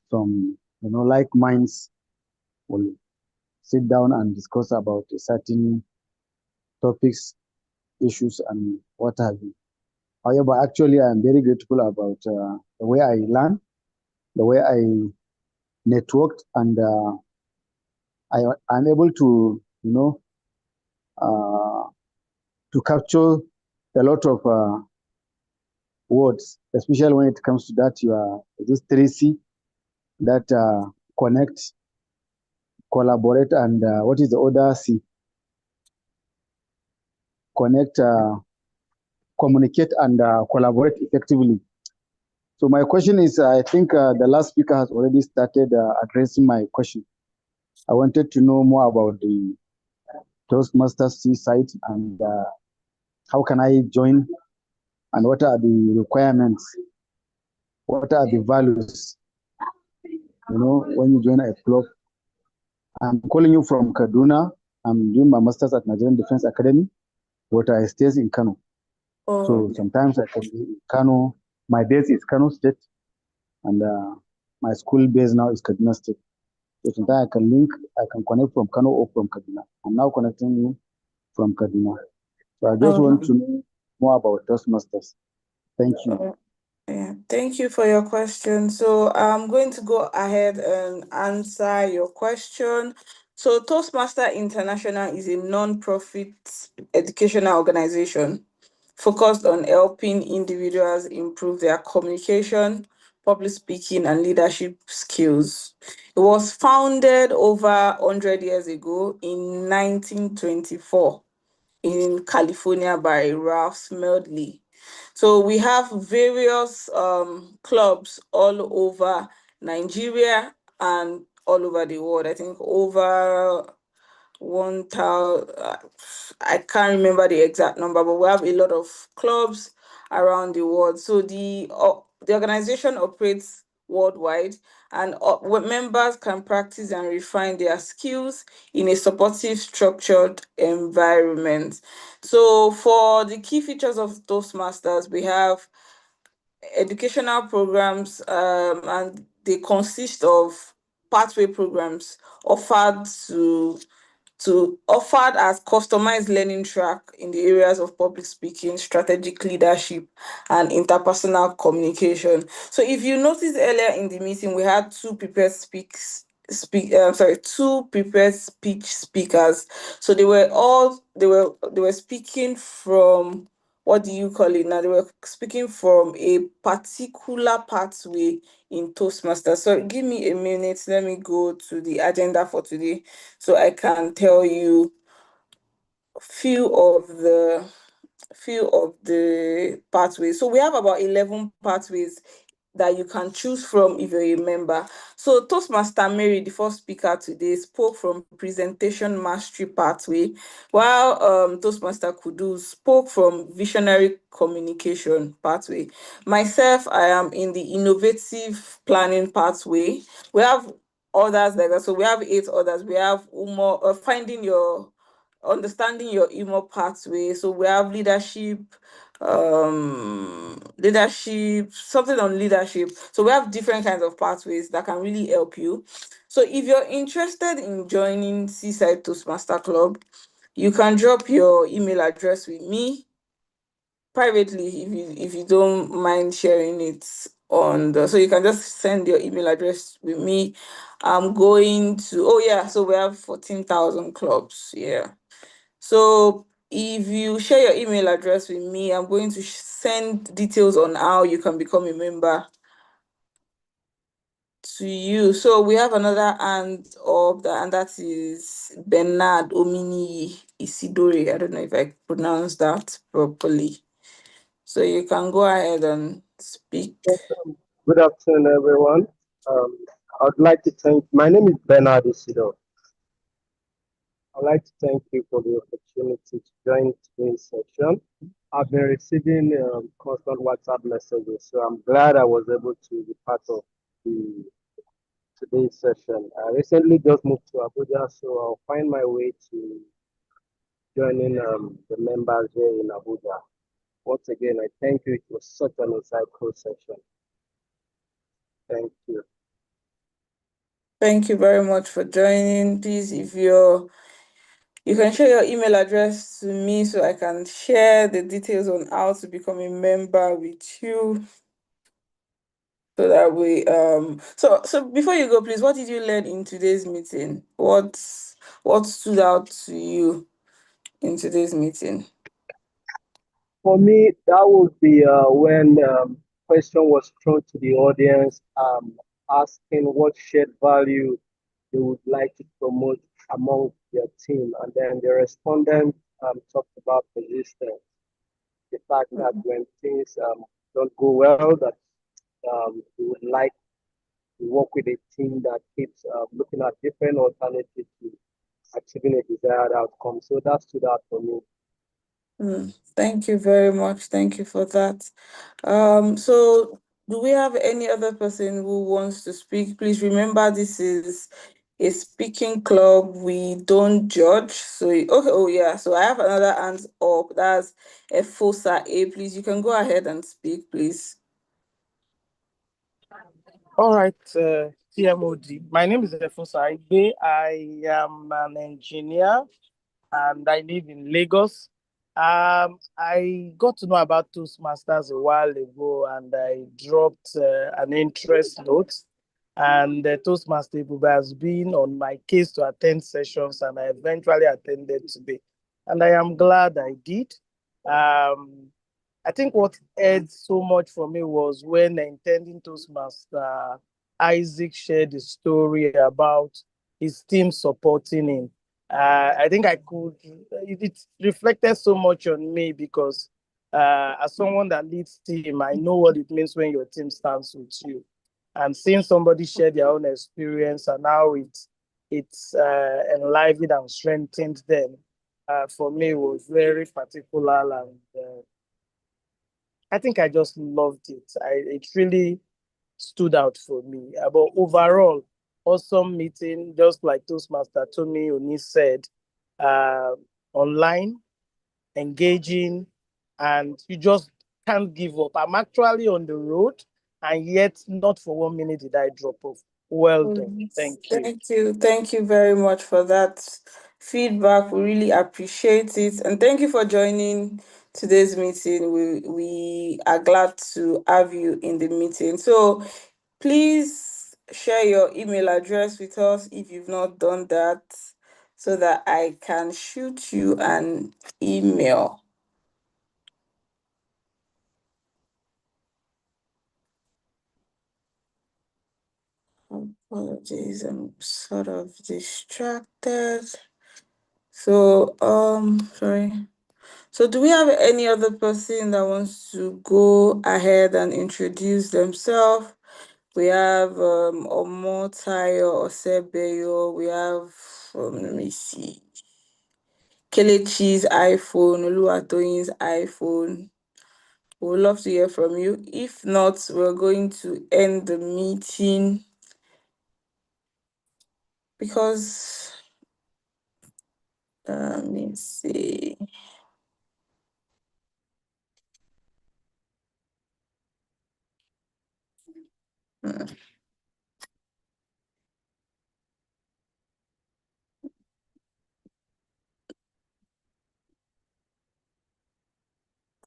some, like minds will sit down and discuss about certain topics, issues, and what have you. However, actually, I am very grateful about the way I learned, the way I networked, and I'm able to, to capture a lot of words, especially when it comes to that you are this 3C, that connect, collaborate, and what is the other C? Connect, communicate, and collaborate effectively. So my question is, I think the last speaker has already started addressing my question. I wanted to know more about the Toastmasters Seaside, and how can I join, and what are the requirements, what are the values, when you join a club. I'm calling you from Kaduna. I'm doing my master's at Nigerian Defense Academy, but I stay in Kano. So sometimes I can be in Kano. My base is Kano State, and my school base now is Kaduna State. So sometimes I can connect from Kano or from Kaduna. I'm now connecting you from Kaduna. So I just want to know more about Toastmasters. Thank you.
Yeah, thank you for your question. So I'm going to go ahead and answer your question. So Toastmaster International is a non-profit educational organization focused on helping individuals improve their communication, public speaking, and leadership skills. It was founded over 100 years ago in 1924 in California by Ralph Smedley. So we have various clubs all over Nigeria and all over the world. I think over 1,000, I can't remember the exact number, but we have a lot of clubs around the world. So the organization operates worldwide, and where members can practice and refine their skills in a supportive, structured environment. So for the key features of Toastmasters, we have educational programs, and they consist of pathway programs offered offered as customized learning track in the areas of public speaking, strategic leadership, and interpersonal communication. So if you noticed earlier in the meeting, we had two prepared two prepared speech speakers. So they were speaking from, what do you call it now? They were speaking from a particular pathway in Toastmasters. So give me a minute. Let me go to the agenda for today so I can tell you few of the pathways. So we have about 11 pathways that you can choose from if you're a member. So Toastmaster Mary, the first speaker today, spoke from presentation mastery pathway, while Toastmaster Kudu spoke from visionary communication pathway. Myself, I am in the innovative planning pathway. We have others like that. So we have 8 others. We have understanding your emo pathway. So we have leadership, something on leadership. So we have different kinds of pathways that can really help you. So if you're interested in joining Seaside Toastmaster Club, you can drop your email address with me privately if you don't mind sharing it so you can just send your email address with me. I'm going to, so we have 14,000 clubs. Yeah. So if you share your email address with me, I'm going to send details on how you can become a member to you. So we have another hand up, and that is Bernard Omini Isidore. I don't know if I pronounced that properly. So you can go ahead and speak.
Good afternoon, everyone. I'd like to my name is Bernard Isidore. I'd like to thank you for the opportunity to join today's session. I've been receiving constant WhatsApp messages, so I'm glad I was able to be part of today's session. I recently just moved to Abuja, so I'll find my way to joining the members here in Abuja. Once again, I thank you. It was such an insightful session. Thank you.
Thank you very much for joining. Please, if you can share your email address to me so I can share the details on how to become a member with you. So that we so before you go, please, what did you learn in today's meeting? What stood out to you in today's meeting?
For me, that would be when question was thrown to the audience, asking what shared value they would like to promote among their team, and then the respondent talked about persistence, the fact that when things don't go well, that we would like to work with a team that keeps looking at different alternatives to achieving a desired outcome. So that stood out for me.
Thank you very much. Thank you for that. So do we have any other person who wants to speak? Please remember, this is a speaking club. We don't judge. So so I have another hand up. That's Efosa A. Please, you can go ahead and speak, please.
All right, TMOD. My name is Efosa A. I am an engineer and I live in Lagos. I got to know about Toastmasters a while ago and I dropped an interest note. And Toastmaster Ebube has been on my case to attend sessions, and I eventually attended today. And I am glad I did. I think what aired so much for me was when intending Toastmaster Isaac shared the story about his team supporting him. I think it reflected so much on me because as someone that leads team, I know what it means when your team stands with you. And seeing somebody share their own experience and how it's enlivened and strengthened them, for me was very particular, and I think I just loved it. It really stood out for me. But overall, awesome meeting, just like Toastmaster Tony Oni said, online, engaging, and you just can't give up. I'm actually on the road, and yet not for 1 minute did I drop off. Well done. Thank you.
Thank you. Thank you very much for that feedback. We really appreciate it. And thank you for joining today's meeting. We are glad to have you in the meeting. So please share your email address with us if you've not done that, so that I can shoot you an email. Apologies, I'm sort of distracted. So, sorry. So do we have any other person that wants to go ahead and introduce themselves? We have Omotayo Osebeyo, we have, let me see, Kelechi's iPhone, Oluwatoyin's iPhone. We would love to hear from you. If not, we're going to end the meeting because, let me see.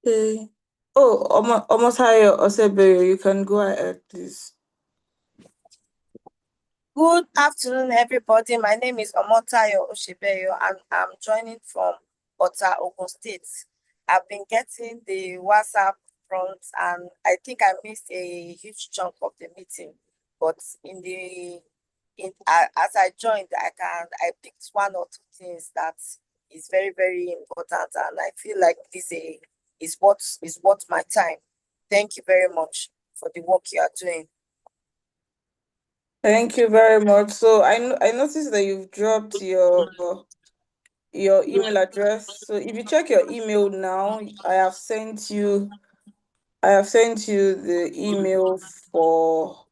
Okay. Oh, Omotayo Osebeyo, you can go ahead, please.
Good afternoon, everybody. My name is Omotayo Oshibeyo, and I'm joining from Ota, Ogun State. I've been getting the WhatsApp front, and I think I missed a huge chunk of the meeting. But as I joined, I picked one or two things that is very, very important, and I feel like this is worth my time. Thank you very much for the work you are doing.
Thank you very much. So I noticed that you've dropped your email address. So if you check your email now, I have sent you the email for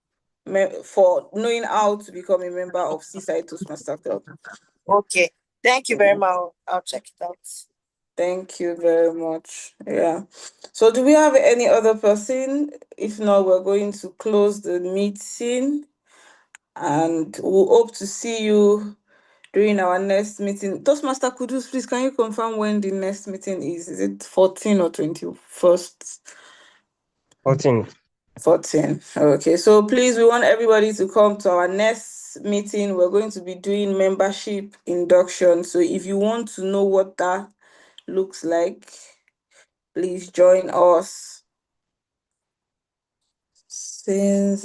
knowing how to become a member of Seaside Toastmasters Club.
Okay. Thank you very much. I'll check it out.
Thank you very much. Yeah. So do we have any other person? If not, we're going to close the meeting, and we'll hope to see you during our next meeting. Toastmaster Kudus, please, can you confirm when the next meeting is? Is it 14 or 21st?
14.
14. Okay, so please, we want everybody to come to our next meeting. We're going to be doing membership induction. So if you want to know what that looks like, please join us. Since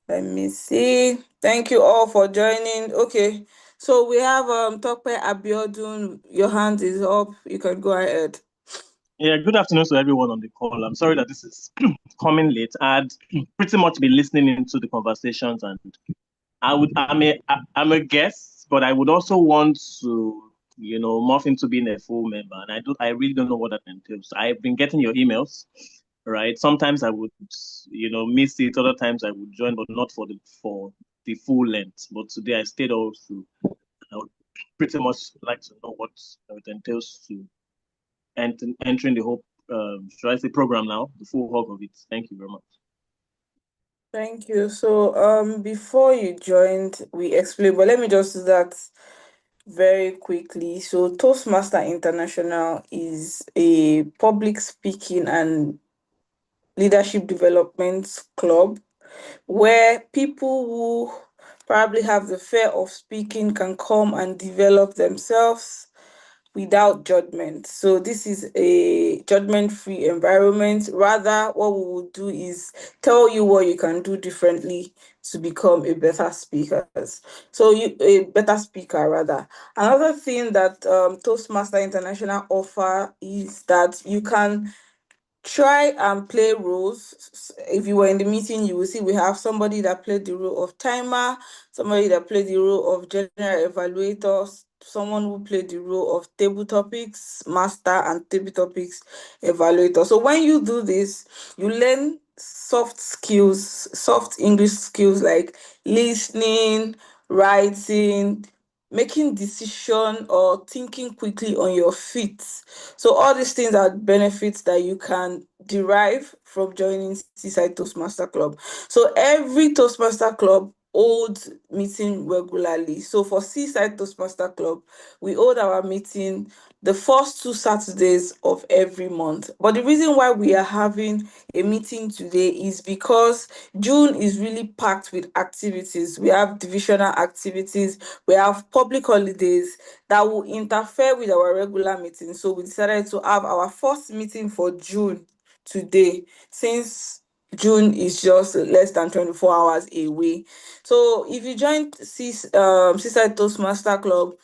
let me see. Thank you all for joining. Okay, so we have Tope Abiodun. Your hand is up. You can go ahead.
Yeah, good afternoon to everyone on the call. I'm sorry that this is coming late. I'd pretty much been listening into the conversations, and I'm a guest, but I would also want to, morph into being a full member. And I really don't know what that entails. I've been getting your emails, right? Sometimes I would, miss it. Other times I would join, but not for the full length. But today I stayed all through. I would pretty much like to know what it entails to entering the whole, should I say, program now, the full hog of it. Thank you very much.
Thank you. So before you joined, we explained, but let me just do that very quickly. So Toastmaster International is a public speaking and leadership development club where people who probably have the fear of speaking can come and develop themselves without judgment. So this is a judgment-free environment. Rather, what we will do is tell you what you can do differently to become a better speaker. A better speaker, rather. Another thing that Toastmaster International offer is that you can try and play roles. If you were in the meeting, you will see we have somebody that played the role of timer, somebody that played the role of general evaluator, someone who played the role of table topics master and table topics evaluator. So when you do this, you learn soft English skills like listening, writing, making decision or thinking quickly on your feet. So all these things are benefits that you can derive from joining Seaside Toastmaster Club. So every Toastmaster Club holds meeting regularly. So for Seaside Toastmaster Club, we hold our meeting the first 2 Saturdays of every month. But the reason why we are having a meeting today is because June is really packed with activities. We have divisional activities, we have public holidays that will interfere with our regular meeting. So we decided to have our first meeting for June today, since June is just less than 24 hours away. So if you join Seaside Toastmaster Club,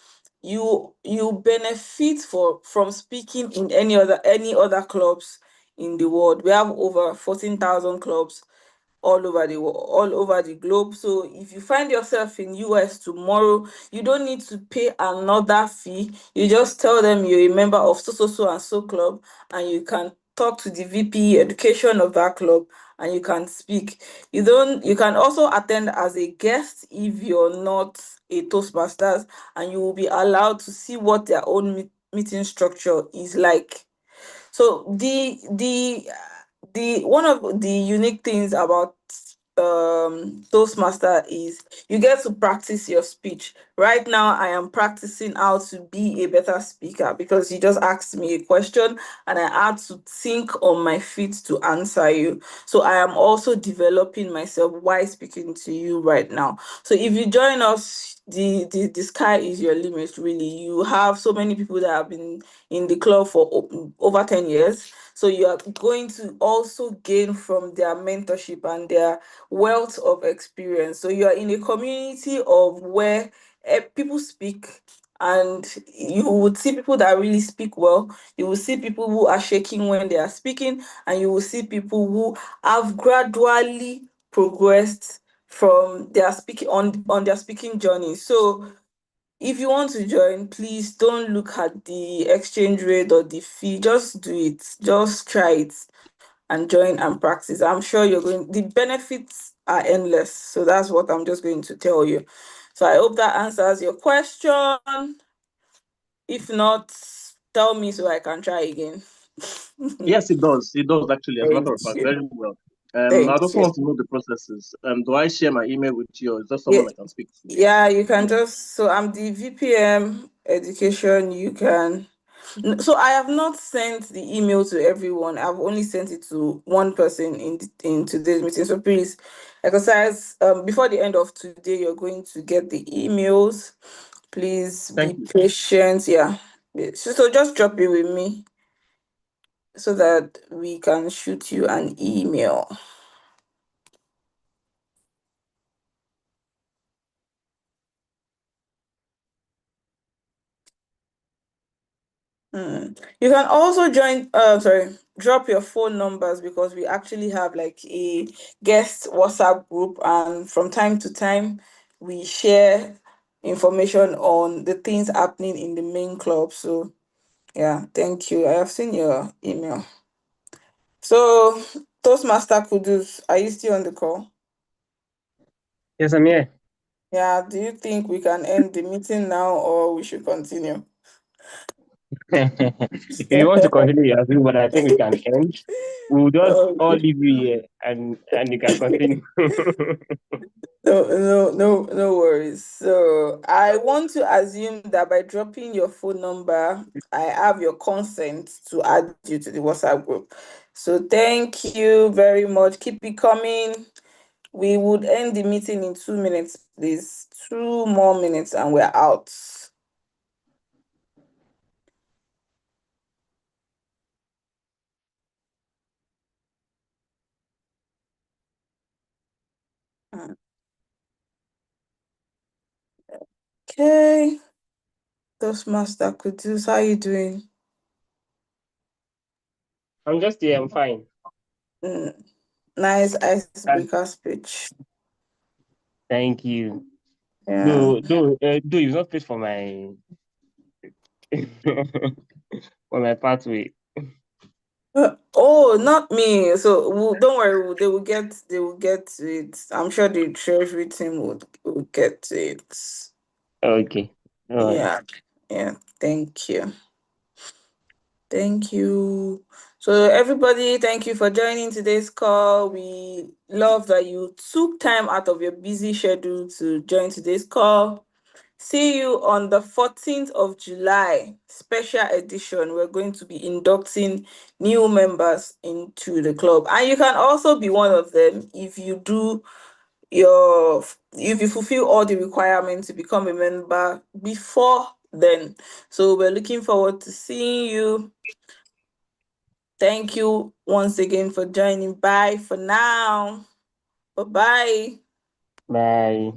you benefit from speaking in any other clubs in the world. We have over 14,000 clubs all over the globe. So if you find yourself in US tomorrow, you don't need to pay another fee. You just tell them you're a member of so and so club, and you can talk to the VP education of that club, and you can speak. You can also attend as a guest if you're not a Toastmasters, and you will be allowed to see what their own meeting structure is like. So the one of the unique things about Toastmaster is you get to practice your speech. Right now, I am practicing how to be a better speaker because you just asked me a question and I had to think on my feet to answer you. So I am also developing myself while speaking to you right now. So if you join us, the sky is your limit, really. You have so many people that have been in the club for over 10 years. So you are going to also gain from their mentorship and their wealth of experience. So you are in a community of where people speak, and you would see people that really speak well. You will see people who are shaking when they are speaking, and you will see people who have gradually progressed from their speaking on their speaking journey. So if you want to join, please don't look at the exchange rate or the fee. Just do it. Just try it and join and practice. I'm sure the benefits are endless. So that's what I'm just going to tell you. So I hope that answers your question. If not, tell me so I can try again.
Yes, it does. It does actually, as a
Thank
matter of fact,
you.
very well. I
Thank
just
you.
want to know the processes. Do I share my email with you, or is that
Yeah,
someone I can speak to?
yeah, you can so I'm the VPM education. You can. So I have not sent the email to everyone. I've only sent it to one person in today's meeting. So please exercise before the end of today, you're going to get the emails. Please be
Thank you.
patient. Yeah. So just drop it with me so that we can shoot you an email. You can also drop your phone numbers, because we actually have like a guest WhatsApp group, and from time to time we share information on the things happening in the main club. So yeah, thank you. I have seen your email. So Toastmaster Kudus, are you still on the call?
Yes, I'm here.
Yeah, do you think we can end the meeting now or we should continue?
If you want to continue, I think, but I think we can end. We'll just all
Okay.
leave you here, and you can continue.
No worries. So I want to assume that by dropping your phone number, I have your consent to add you to the WhatsApp group. So thank you very much. Keep it coming. We would end the meeting in 2 minutes, please. 2 more minutes and we're out. Okay. Toastmaster Kudus, how you doing?
I'm just here. I'm fine.
Nice icebreaker speech.
Thank you.
Yeah.
Do it's not fit for my for my pathway.
Oh, not me. So don't worry, they will get to it. I'm sure the treasury team will get to it.
Okay. All right.
Yeah. Yeah. Thank you. Thank you. So everybody, thank you for joining today's call. We love that you took time out of your busy schedule to join today's call. See you on the 14th of July, special edition. We're going to be inducting new members into the club. And you can also be one of them if you fulfill all the requirements to become a member before then. So we're looking forward to seeing you. Thank you once again for joining. Bye for now. Bye-bye.
Bye.